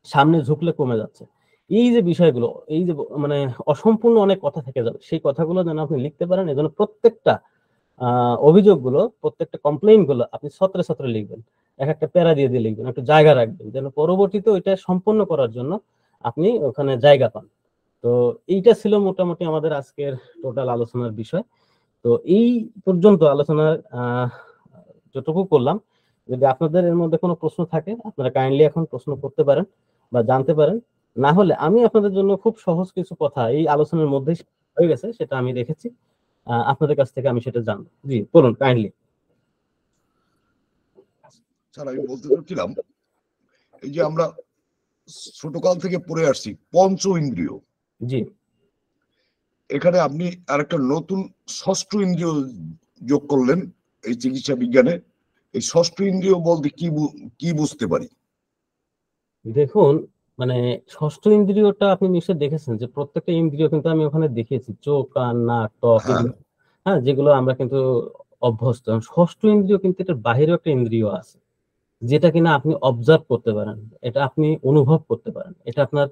[SPEAKER 1] সামনে ঝুঁকলে কমে যাচ্ছে। এই যে বিষয়গুলো, এই যে মানে অসম্পূর্ণ অনেক কথা থেকে যাবে, সেই কথাগুলো যেন আপনি লিখতে পারেন। এজন্য প্রত্যেকটা অভিযোগগুলো, প্রত্যেকটা কমপ্লেইন গুলো আপনি সত্রে সত্রে লিখবেন, এক একটা প্যারা দিয়ে দিয়ে লিখবেন, একটু জায়গা রাখবেন যেন পরবর্তীতে ওইটা সম্পন্ন করার জন্য আপনি ওখানে জায়গা পান। তো এইটা ছিল মোটামুটি আমাদের আজকের টোটাল আলোচনার বিষয়। তো এই পর্যন্ত আলোচনার যতটুকু করলাম, যদি আপনাদের এর মধ্যে কোনো প্রশ্ন থাকে আপনারা কাইন্ডলি এখন প্রশ্ন করতে পারেন বা জানতে পারেন। না হলে আমি আপনাদের জন্য খুব সহজ কিছু কথা এই আলোচনার মধ্যেই হয়ে গেছে, সেটা আমি রেখেছি, আপনাদের কাছ থেকে আমি সেটা জানবো। জি বলুন কাইন্ডলি।
[SPEAKER 4] স্যার আমি বলতে চাচ্ছিলাম, এই যে আমরা ছোটকাল থেকে পড়ে আসছি পঞ্চ ইন্দ্রিয়,
[SPEAKER 1] জি
[SPEAKER 4] এখানে আপনি আরেকটা নতুন ষষ্ঠ ইন্দ্রিয় যোগ করলেন এই চিকিৎসা বিজ্ঞানে। এই ষষ্ঠ ইন্দ্রিয় বলতে কি বুঝতে পারি?
[SPEAKER 1] দেখুন, মানে ষষ্ঠ ইন্দ্রিয়টা আপনি নিশ্চয়ই দেখেছেন যে প্রত্যেকটা ইন্দ্রিয় কিন্তু আমি ওখানে দেখিয়েছি, চোখ কান নাক ত্বক,
[SPEAKER 4] হ্যাঁ
[SPEAKER 1] হ্যাঁ, যেগুলো আমরা কিন্তু অভ্যস্ত। ষষ্ঠ ইন্দ্রিয় কিন্তু এটার বাহিরেও একটা ইন্দ্রিয় আছে, যেটা কিনা আপনি অবজার্ভ করতে পারেন, এটা আপনি অনুভব করতে পারেন, এটা আপনার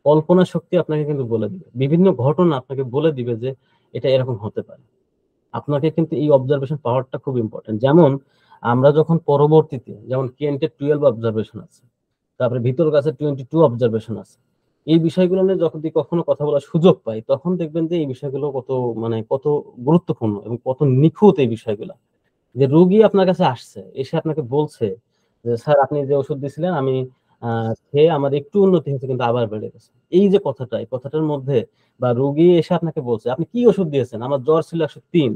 [SPEAKER 1] কল্পনা শক্তি আপনাকে কিন্তু বলে দিবে, বিভিন্ন ঘটনা আপনাকে বলে দিবে যে এটা এরকম হতে পারে। আপনাকে কিন্তু এই অবজারভেশন পাওয়ারটা খুব ইম্পর্টেন্ট। যেমন আমরা যখন পরবর্তীতে, যেমন কেন্টের 12 অবজারভেশন আছে, তারপরে ভিতর কাছে 22 অবজারভেশন আছে, এই বিষয়গুলো নিয়ে যখন কখনো কথা বলার সুযোগ পাই তখন দেখবেন যে এই বিষয়গুলো কত মানে কত গুরুত্বপূর্ণ এবং কত নিখুঁত এই বিষয়গুলো। যে রোগী আপনার কাছে আসছে, এসে আপনাকে বলছে যে স্যার আপনি যে ওষুধ দিয়েছিলেন আমি খেয়ে আমার একটু উন্নতি হয়েছে কিন্তু আবার বেড়ে গেছে। এই যে কথাটা, এই কথাটার মধ্যে, বা রোগী এসে আপনাকে বলছে আপনি কি ওষুধ দিয়েছেন, আমার জ্বর ছিল 103,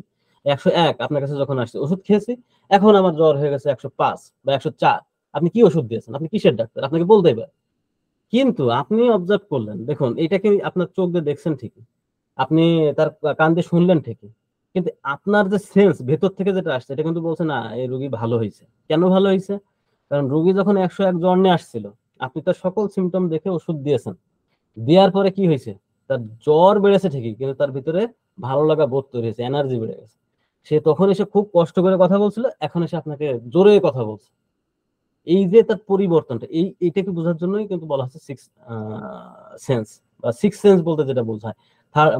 [SPEAKER 1] 101 আপনার কাছে যখন আসছে ওষুধ খেয়েছি, এখন আমার জ্বর হয়ে গেছে 105 বা 104, আপনি কি ওষুধ দিয়েছেন, আপনি কিসের ডাক্তার, আপনাকে বলতে পারে। কিন্তু আপনি অবজার্ভ করলেন, দেখুন এটাকে আপনার চোখ দিয়ে দেখছেন ঠিকই, আপনি তার কান দিয়ে শুনলেন ঠিকই, কিন্তু আপনার যে সেন্স ভেতর থেকে যেটা আসছে এটা কিন্তু বলছে না এই রোগী ভালো হয়েছে। কেন ভালো হয়েছে? কারণ রোগী যখন 101 জ্বর নিয়ে আসছিল, আপনি তার সকল সিমটম দেখে ওষুধ দিয়েছেন, দেওয়ার পরে কি হয়েছে, তার জ্বর বেড়েছে ঠিকই কিন্তু তার ভিতরে ভালো লাগা বোধ তৈরি হয়েছে, এনার্জি বেড়ে গেছে। সে তখন এসে খুব কষ্ট করে কথা বলছিল, এখন এসে আপনাকে জোরে কথা বলছে। এই যে তার পরিবর্তনটা, এইটাকে বোঝার জন্যই কিন্তু বলা হচ্ছে সিক্স সেন্স, বা সিক্স সেন্স বলতে যেটা বোঝায়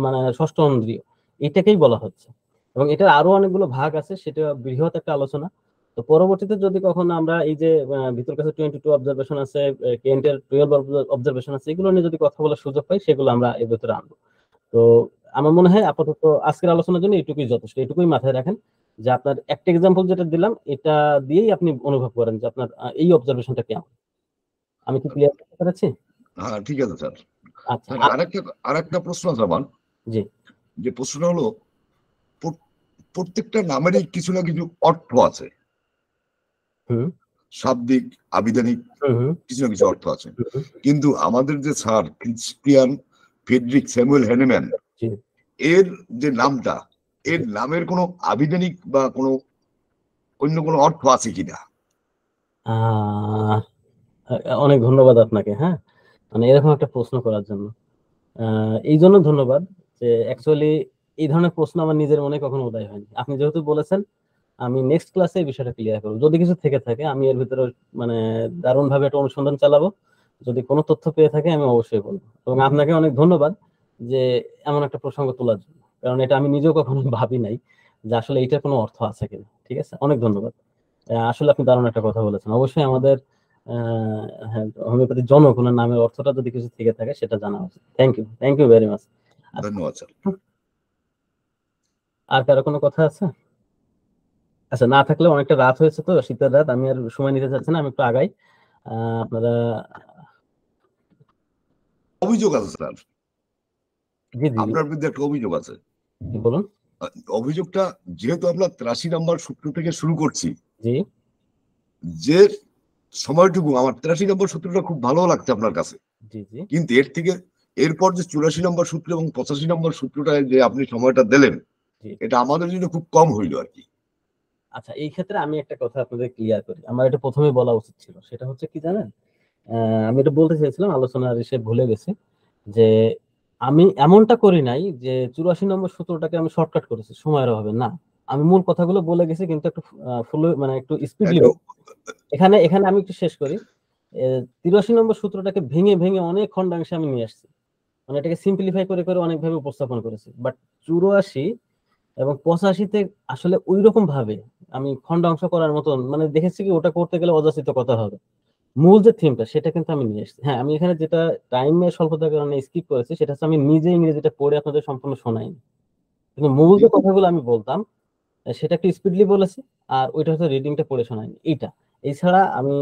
[SPEAKER 1] মানে ষষ্ঠ ইন্দ্রিয়, এটাকেই বলা হচ্ছে। এবং এটার আরো অনেকগুলো ভাগ আছে, সেটা বৃহৎ একটা আলোচনা। তো পরবর্তীতে যদি কখনো আমরা এই যে ভিতর কাছে 22 অবজারভেশন আছে, কেন্টের 12 অবজারভেশন আছে, এগুলো নিয়ে যদি কথা বলার সুযোগ পাই সেগুলো আমরা এর ভিতরে আনবো। তো আমার মনে হয় আপাতত আজকের আলোচনার জন্য এটুকুই যথেষ্ট। এটুকুই মাথায় রাখেন যে আপনার একটা এক্সাম্পল যেটা দিলাম এটা দিয়েই আপনি অনুভব করেন যে আপনার এই অবজারভেশনটা কেমন। আমি কি ক্লিয়ার করতে পেরেছি?
[SPEAKER 4] হ্যাঁ ঠিক আছে স্যার।
[SPEAKER 1] আচ্ছা,
[SPEAKER 4] আরেকটা প্রশ্ন আছে আমার।
[SPEAKER 1] জি।
[SPEAKER 4] যে প্রশ্নটা হলো, প্রত্যেকটা নামেরই কিছু না কিছু অর্থ আছে, শাব্দিক, আবিধানিক, কিছু না কিছু অর্থ আছে। কিন্তু আমাদের যে স্যার ক্রিস্টিয়ান ফ্রেডরিক স্যামুয়েল হ্যানেম্যান, এর যে নামটা, এর নামের কোনো আবিধানিক বা কোনো অন্য কোনো অর্থ আছে কিনা?
[SPEAKER 1] অনেক ধন্যবাদ আপনাকে। হ্যাঁ, মানে এরকম একটা প্রশ্ন করার জন্য এই জন্য ধন্যবাদ যে অ্যাকচুয়ালি এই ধরনের প্রশ্ন আমার নিজের মনে কখনো উদয় হয়নি। আপনি যেহেতু বলেছেন, আমি নেক্সট ক্লাসে এই বিষয়টা ক্লিয়ার করবো। যদি কিছু থেকে থাকে আমি এর ভিতরে মানে দারুণ ভাবে একটা অনুসন্ধান চালাবো। যদি কোনো তথ্য পেয়ে থাকে আমি অবশ্যই বলবো। এবং আপনাকে অনেক ধন্যবাদ যে এমন একটা প্রসঙ্গ তোলার জন্য, কারণ এটা আমি নিজেও কখনো ভাবি নাই যে আসলে এইটার কোনো অর্থ আছে কিনা। ঠিক আছে, অনেক ধন্যবাদ। আসলে আপনি দারুণ একটা কথা বলেছেন। অবশ্যই আমাদের হোমিওপ্যাথির জনক ওনার নামের অর্থটা যদি কিছু থেকে থাকে সেটা জানা উচিত। Thank you very much.
[SPEAKER 4] ধন্যবাদ স্যার।
[SPEAKER 1] আর কারো কোনো কথা আছে? আচ্ছা, না থাকলে অনেকটা রাত হয়েছে, তো শীতের রাত, আমি আর সময় নিতে চাচ্ছি না, আমি একটু আগাই। আপনারা
[SPEAKER 4] অভিযোগ আছে স্যার,
[SPEAKER 1] জি জি
[SPEAKER 4] আপনার বিরুদ্ধে একটা অভিযোগ আছে।
[SPEAKER 1] বলুন।
[SPEAKER 4] অভিযোগটা যেহেতু আমরা 83 নম্বর সূত্র থেকে শুরু করছি,
[SPEAKER 1] জি,
[SPEAKER 4] যে সময়টুকু আমার 83 নম্বর সূত্রটা খুব ভালো লাগছে আপনার কাছে,
[SPEAKER 1] জি জি,
[SPEAKER 4] কিন্তু এর থেকে এরপর যে 84 নম্বর সূত্র এবং 85 নম্বর সূত্রটায় যে আপনি সময়টা দিলেন, এটা আমাদের জন্য খুব কম হইল আর কি।
[SPEAKER 1] আচ্ছা, এই ক্ষেত্রে আমি একটা কথা আপনাদের ক্লিয়ার করি। আমার এটা প্রথমে বলা উচিত ছিল। সেটা হচ্ছে কি জানেন, আমি এটা বলতে চাইছিলাম, আলোচনার এসে ভুলে গেছি যে আমি এমনটা করি নাই যে 84 নম্বর সূত্রটাকে আমি শর্টকাট করেছি সময়ের অভাবে। না, আমি মূল কথাগুলো বলে গেছি, কিন্তু একটু মানে একটু স্পিডলি। এখানে এখানে আমি একটু শেষ করি। 83 নম্বর সূত্রটাকে ভেঙে ভেঙে অনেক খণ্ডাংশে আমি নিয়ে আসছি, মানে এটাকে সিম্পলিফাই করে করে অনেকভাবে উপস্থাপন করেছি। বাট 84 এবং 85-তে আসলে ওই রকম ভাবে আমি খণ্ডাংশ করার মতন মানে দেখেছি কি, ওটা করতে গেলে অযাচিত কথা হবে। মূল যে থিমটা সেটা কিন্তু আমি নিয়ে এসেছি। হ্যাঁ, আমি এখানে যেটা টাইমের স্বল্পতার কারণে স্কিপ করেছি সেটা হচ্ছে আমি নিজে ইংরেজিটা পড়ে আপনাদের সম্পূর্ণ শোনাইনি, কিন্তু মূল যে কথাগুলো আমি বলতাম সেটা একটু স্পিডলি বলেছি, আর ওইটা হচ্ছে রিডিংটা পড়ে শোনাইনি। এছাড়া আমি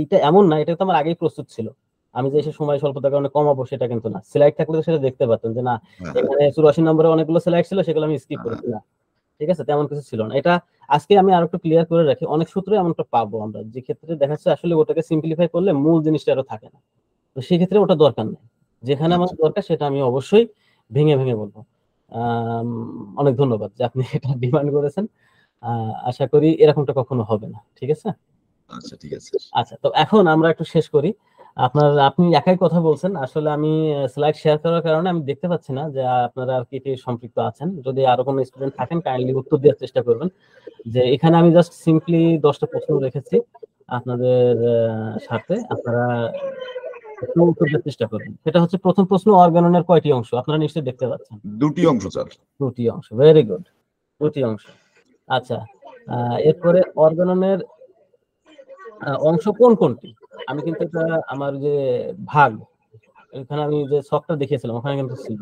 [SPEAKER 1] এইটা এমন না, এটা তো আমার আগেই প্রস্তুত ছিল। আমি যে এসে সময় স্বল্পতার কারণে কমাবো সেটা কিন্তু না। স্লাইড থাকলে তো সেটা দেখতে পারতেন যে না, এখানে 84 নম্বরে অনেকগুলো স্লাইড ছিল, সেগুলো আমি স্কিপ করেছি না। ঠিক আছে, তেমন কিছু ছিল না। এটা আজকে আমি আর একটু ক্লিয়ার করে রাখি। অনেক সূত্রে এমনটা পাবো আমরা, যে ক্ষেত্রে দেখা যাচ্ছে আসলে ওটাকে সিম্পলিফাই করলে মূল জিনিসটা আরো থাকে না। তো সেই ক্ষেত্রে ওটা দরকার নেই। যেখানে আমার দরকার সেটা আমি অবশ্যই ভেঙে ভেঙে বলবো। অনেক ধন্যবাদ যে আপনি এটা ডিমান্ড করেছেন। আশা করি এরকমটা কখনো হবে না। ঠিক আছে?
[SPEAKER 4] আচ্ছা ঠিক আছে।
[SPEAKER 1] আচ্ছা, তো এখন আমরা একটু শেষ করি। আপনি একাই কথা বলছেন। আসলে আমি স্লাইড শেয়ার করার কারণে আমি দেখতে পাচ্ছি না যে আপনারা আর কি সম্পৃক্ত আছেন। যদি আরো কোনো স্টুডেন্ট থাকেন কাইন্ডলি উত্তর দেওয়ার চেষ্টা করবেন। যে এখানে আমি জাস্ট সিম্পলি 10টা প্রশ্ন রেখেছি আপনাদের সাথে, আপনারা একটু উত্তর দেওয়ার চেষ্টা করবেন। সেটা হচ্ছে প্রথম প্রশ্ন, অর্গাননের কয়টি অংশ? আপনারা নিশ্চয়ই দেখতে পাচ্ছেন।
[SPEAKER 4] 2টি অংশ স্যার।
[SPEAKER 1] 2টি অংশ, ভেরি গুড, 2টি অংশ। আচ্ছা, এরপরে অর্গাননের অংশ কোন কোনটি? আমি কিন্তু এটা আমার যে ভাগ, এখানে আমি যে ছকটা দেখিয়েছিলাম ওখানে কিন্তু ছিল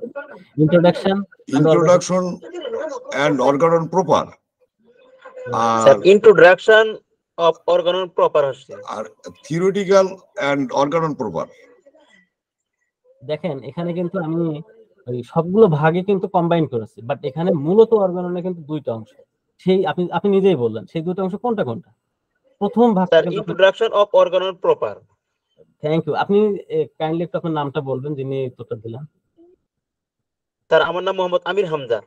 [SPEAKER 1] introduction
[SPEAKER 4] and organon proper.
[SPEAKER 3] Sir introduction of organon proper হচ্ছে,
[SPEAKER 4] আর থিওরিটিক্যাল এন্ড অর্গানন প্রপার।
[SPEAKER 1] দেখেন এখানে কিন্তু আমি ওই সবগুলো ভাগে কিন্তু কম্বাইন করেছি, বাট এখানে মূলত অর্গাননে কিন্তু 2টা অংশ। সেই আপনি নিজেই বললেন সেই 2টা অংশ কোনটা কোনটা? প্রথম ভাগটা
[SPEAKER 3] sir introduction of organon proper.
[SPEAKER 1] Thank you. আপনি কাইন্ডলি একটু আপনার নামটা বলবেন যিনি উত্তরটা দিলেন।
[SPEAKER 3] স্যার আমার নাম মোহাম্মদ আমির হামজা।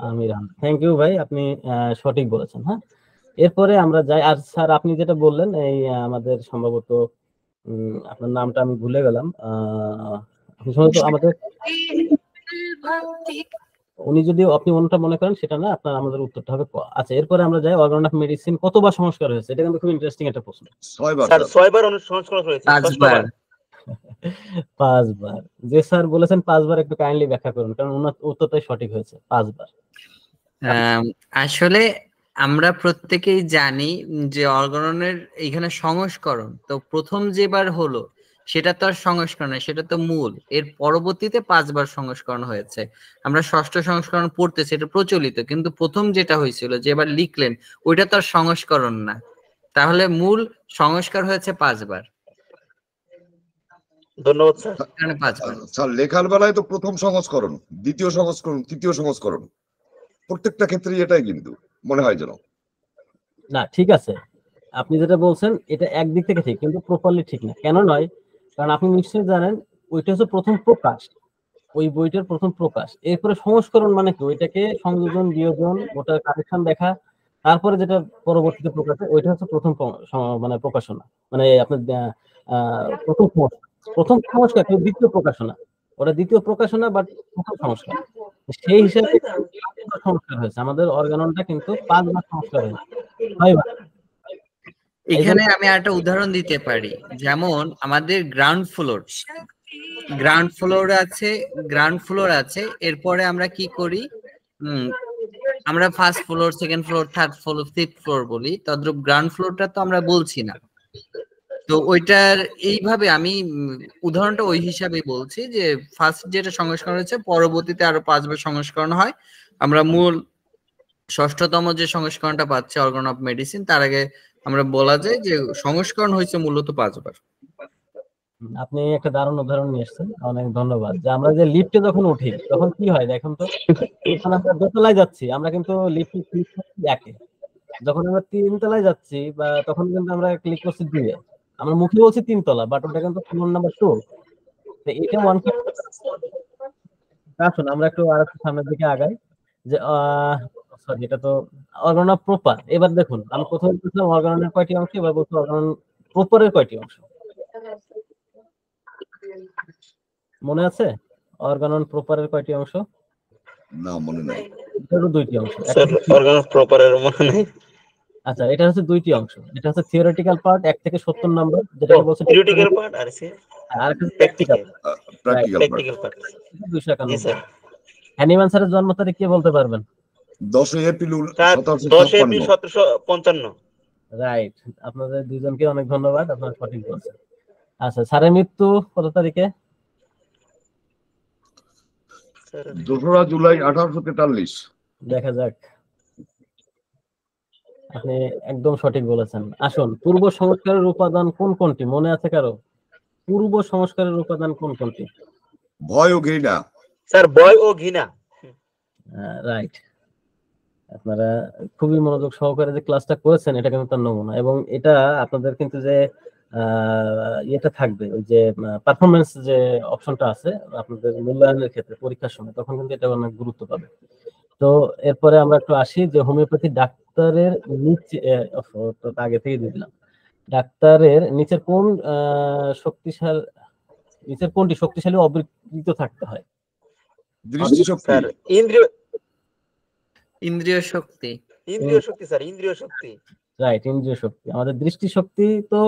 [SPEAKER 1] আমির হামজা, থ্যাংক ইউ ভাই, আপনি সঠিক বলেছেন। হ্যাঁ, এরপরে আমরা যাই। আর স্যার আপনি যেটা বললেন এই আমাদের সম্ভবত আপনার নামটা আমি ভুলে গেলাম। আপনি সম্ভবত আমাদের উনি যদি আপনি অন্যটা মনে করেন সেটা না, আপনার আমাদের উত্তরটা হবে ক। আচ্ছা, এরপরে আমরা যাই অর্গান অফ মেডিসিন কতবার সংস্কার হয়েছে? এটা কিন্তু খুব ইন্টারেস্টিং একটা প্রশ্ন।
[SPEAKER 4] 6 বার
[SPEAKER 3] স্যার 6 বার সংস্করণ হয়েছে।
[SPEAKER 2] 5 বার।
[SPEAKER 1] 5 বার। যে স্যার বলেছেন 5 বার, একটু কাইন্ডলি ব্যাখ্যা করুন, কারণ ওনার উত্তরটাই সঠিক হয়েছে, 5 বার।
[SPEAKER 2] আসলে আমরা প্রত্যেকেই জানি যে অর্গনের এখানে সংস্করণ তো প্রথম যেবার হলো সেটা তো আর সংস্করণ নয়, সেটা তো মূল। এর পরবর্তীতে 5 বার সংস্করণ হয়েছে। আমরা ষষ্ঠ সংস্করণ পড়তেছি, এটা প্রচলিত, কিন্তু প্রথম যেটা হয়েছিল যেবার লিখলেন ওইটা তো আর সংস্করণ না। তাহলে মূল সংস্কার হয়েছে 5 বার।
[SPEAKER 3] ধন্যবাদ স্যার।
[SPEAKER 2] এখানে 5 বার।
[SPEAKER 4] স্যার লেখার বেলায় তো প্রথম সংস্করণ, দ্বিতীয় সংস্করণ, তৃতীয় সংস্করণ, প্রত্যেকটা ক্ষেত্রেই এটাই কিন্তু মনে হয় যেন।
[SPEAKER 1] না ঠিক আছে, আপনি যেটা বলছেন এটা একদিক থেকে ঠিক, কিন্তু প্রপারলি ঠিক না। কেন নয়? কারণ আপনি নিশ্চয়ই জানেন ওইটা হচ্ছে প্রথম প্রকাশ, ওই বইটার প্রথম প্রকাশ। এরপরে সংস্করণ মানে কি? ওইটাকে সংযোজন বিয়োজন ওটার কারেকশন দেখা, তারপরে যেটা পরবর্তীতে প্রকাশ হয় ওইটা হচ্ছে প্রথম মানে প্রকাশনা, মানে আপনার প্রথম সংস্কার। প্রথম সংস্কার কিন্তু দ্বিতীয় প্রকাশনা, ওটা দ্বিতীয় প্রকাশনা বাট প্রথম সংস্কার। সেই হিসাবে সংস্কার হয়েছে আমাদের অর্গাননটা, কিন্তু 5 বার সংস্কার হয়েছে, 6 বার।
[SPEAKER 2] এখানে আমি একটা উদাহরণ দিতে পারি, যেমন আমাদের গ্রাউন্ড ফ্লোর আছে, এরপরে আমরা কি করি, আমরা first floor, second floor, third floor, fifth floor বলি, তদ্রূপ গ্রাউন্ড ফ্লোরটা তো আমরা বলছি না। তো ওইটার এইভাবে আমি উদাহরণটা ওই হিসাবে বলছি যে ফার্স্ট যেটা সংস্করণ হয়েছে পরবর্তীতে আরো 5 বার সংস্করণ হয়। আমরা মূল ষষ্ঠতম যে সংস্করণটা পাচ্ছি অর্গান অফ মেডিসিন, তার আগে আমরা বলা যায় যে সংস্করণ হয়েছে মূলত 5 বার।
[SPEAKER 1] আপনি একটা দারুণ উদাহরণ নিয়ে এসেছেন, অনেক ধন্যবাদ। যে আমরা যে লিফটে যখন উঠি তখন কি হয় দেখুন তো, যখন আমরা দোতলায় যাচ্ছি আমরা কিন্তু লিফটে ক্লিক করছি 1-এ, যখন আমরা 3 তলায় যাচ্ছি বা তখন কিন্তু আমরা ক্লিক করছি 2-এ। আমরা মুখে বলছি 3 তলা, বাট ওটা কিন্তু ফ্লোর নাম্বার 2। তো এটা 1 আসুন আমরা একটু আরেকটু সামনের দিকে আগাই। যে সরি, এটা তো অর্গান অফ প্রপার। এবার দেখুন আমি প্রথমে বলছিলাম অর্গানের কয়টি অংশ, এবার বলছি অর্গান প্রপারের কয়টি অংশ। মনে আছে অর্গানন প্রপারের কয়টি অংশ?
[SPEAKER 4] না মনে নাই।
[SPEAKER 1] এটারও 2টি অংশ।
[SPEAKER 3] স্যার অর্গান অফ প্রপারের মনে নেই।
[SPEAKER 1] আচ্ছা, এটা হচ্ছে 2টি অংশ। এটা হচ্ছে থিওরিটিক্যাল পার্ট 1 থেকে 70 নম্বর, যেটাকে বলছে
[SPEAKER 3] থিওরিটিক্যাল পার্ট, আর
[SPEAKER 1] একটা প্র্যাকটিক্যাল
[SPEAKER 3] প্র্যাকটিক্যাল পার্ট।
[SPEAKER 1] 291। হ্যানিম্যান স্যারের জন্ম তারিখ কে বলতে পারবেন?
[SPEAKER 4] 10 এপ্রিল
[SPEAKER 3] 10 এপ্রিল 1755।
[SPEAKER 1] রাইট, আপনাদের দুইজনকে অনেক ধন্যবাদ, আপনারা সঠিক বলছেন। আচ্ছা, স্যারের মৃত্যু কত তারিখে?
[SPEAKER 4] 2 জুলাই 1843।
[SPEAKER 1] দেখা যাক, আপনি একদম সঠিক বলেছেন। আসুন, পূর্ব সংস্কারের উপাদান কোন কোনটি মনে আছে কারো? পূর্ব সংস্কারের উপাদান কোন কোনটি?
[SPEAKER 4] ভয় ও ঘৃণা।
[SPEAKER 3] স্যার ভয় ও ঘৃণা।
[SPEAKER 1] রাইট, আপনারা খুবই মনোযোগ সহকারে যে ক্লাসটা করেছেন এটা কিন্তু তার নমুনা। এবং এটা আপনাদের কিন্তু যে এটা থাকবে, ওই যে পারফরমেন্স যে অপশনটা আছে আপনাদের মূল্যায়নের ক্ষেত্রে পরীক্ষার সময়, তখন কিন্তু এটা অনেক গুরুত্ব পাবে। তো এরপরে আমরা একটু আসি যে হোমিওপ্যাথি ডাক্তারের নিচে, আগে থেকে দিয়ে দিলাম, ডাক্তারের নিচের কোন নিচের কোনটি শক্তিশালী অবৃক্ত থাকতে হয়?
[SPEAKER 4] দৃষ্টিশক্তি।
[SPEAKER 3] স্যার
[SPEAKER 2] ইন্দ্রিয় শক্তি।
[SPEAKER 3] স্যার ইন্দ্রিয় শক্তি।
[SPEAKER 1] রাইট, ইন্দ্রিয় শক্তি। আমাদের দৃষ্টিশক্তি তো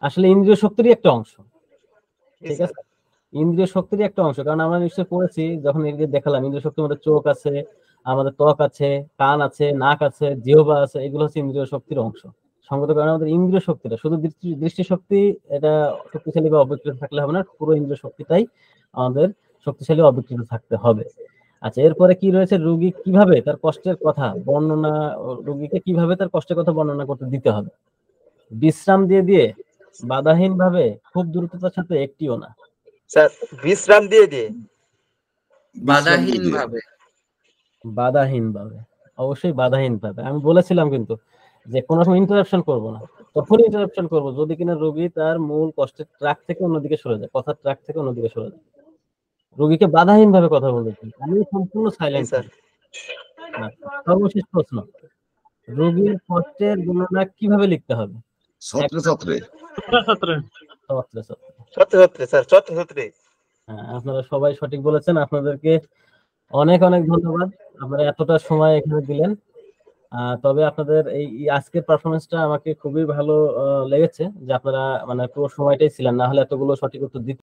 [SPEAKER 1] আসলে ইন্দ্রিয় শক্তিরই একটা অংশ, ঠিক আছে? ইন্দ্রিয় শক্তিরই একটা অংশ, কারণ আমরা নিশ্চয়ই পড়েছি যখন এদিকে দেখালাম ইন্দ্রিয় শক্তির মধ্যে চোখ আছে, আমাদের ত্বক আছে, কান আছে, নাক আছে, জিহ্বা আছে, এগুলো হচ্ছে ইন্দ্রিয় শক্তির অংশ। সঙ্গত কারণে আমাদের ইন্দ্রিয় শক্তিটা শুধু দৃষ্টিশক্তি এটা শক্তিশালী বা অবিকৃত থাকলে হবে না, পুরো ইন্দ্রিয় শক্তিটাই আমাদের শক্তিশালী অবিকৃত থাকতে হবে। আচ্ছা, এরপরে কি রয়েছে? রোগী কিভাবে তার কষ্টের কথা বর্ণনা, রোগীকে কিভাবে তার কষ্টের কথা বর্ণনা করতে দিতে হবে? বিশ্রাম দিয়ে দিয়ে, বাধাহীন ভাবে, খুব দ্রুততার সাথে, একটিও না।
[SPEAKER 3] স্যার বিশ্রাম দিয়ে দিয়ে,
[SPEAKER 2] বাধাহীন ভাবে।
[SPEAKER 1] বাধাহীন ভাবে, অবশ্যই বাধাহীন ভাবে। আমি বলেছিলাম কিন্তু যে কোনো সময় ইন্টারাপশন করব না, তখন ইন্টারাপশন করব যদি কিনা রোগী তার মূল কষ্টের ট্র্যাক থেকে অন্যদিকে সরে যায়, কথার ট্র্যাক থেকে অন্যদিকে সরে যায়। রোগীকে বাধাহীন ভাবে কথা বলেছি, আমি সম্পূর্ণ সাইলেন্ট। সর্বশেষ প্রশ্ন, রোগীর কষ্টের বর্ণনা কিভাবে লিখতে হবে? আপনারা সবাই সঠিক বলেছেন, আপনাদেরকে অনেক অনেক ধন্যবাদ, আপনারা এতটা সময় এখানে দিলেন। তবে আপনাদের এই আজকের পারফরমেন্সটা আমাকে খুবই ভালো লেগেছে, যে আপনারা মানে পুরো সময়টাই ছিলেন, না হলে এতগুলো সঠিক উত্তর দিতে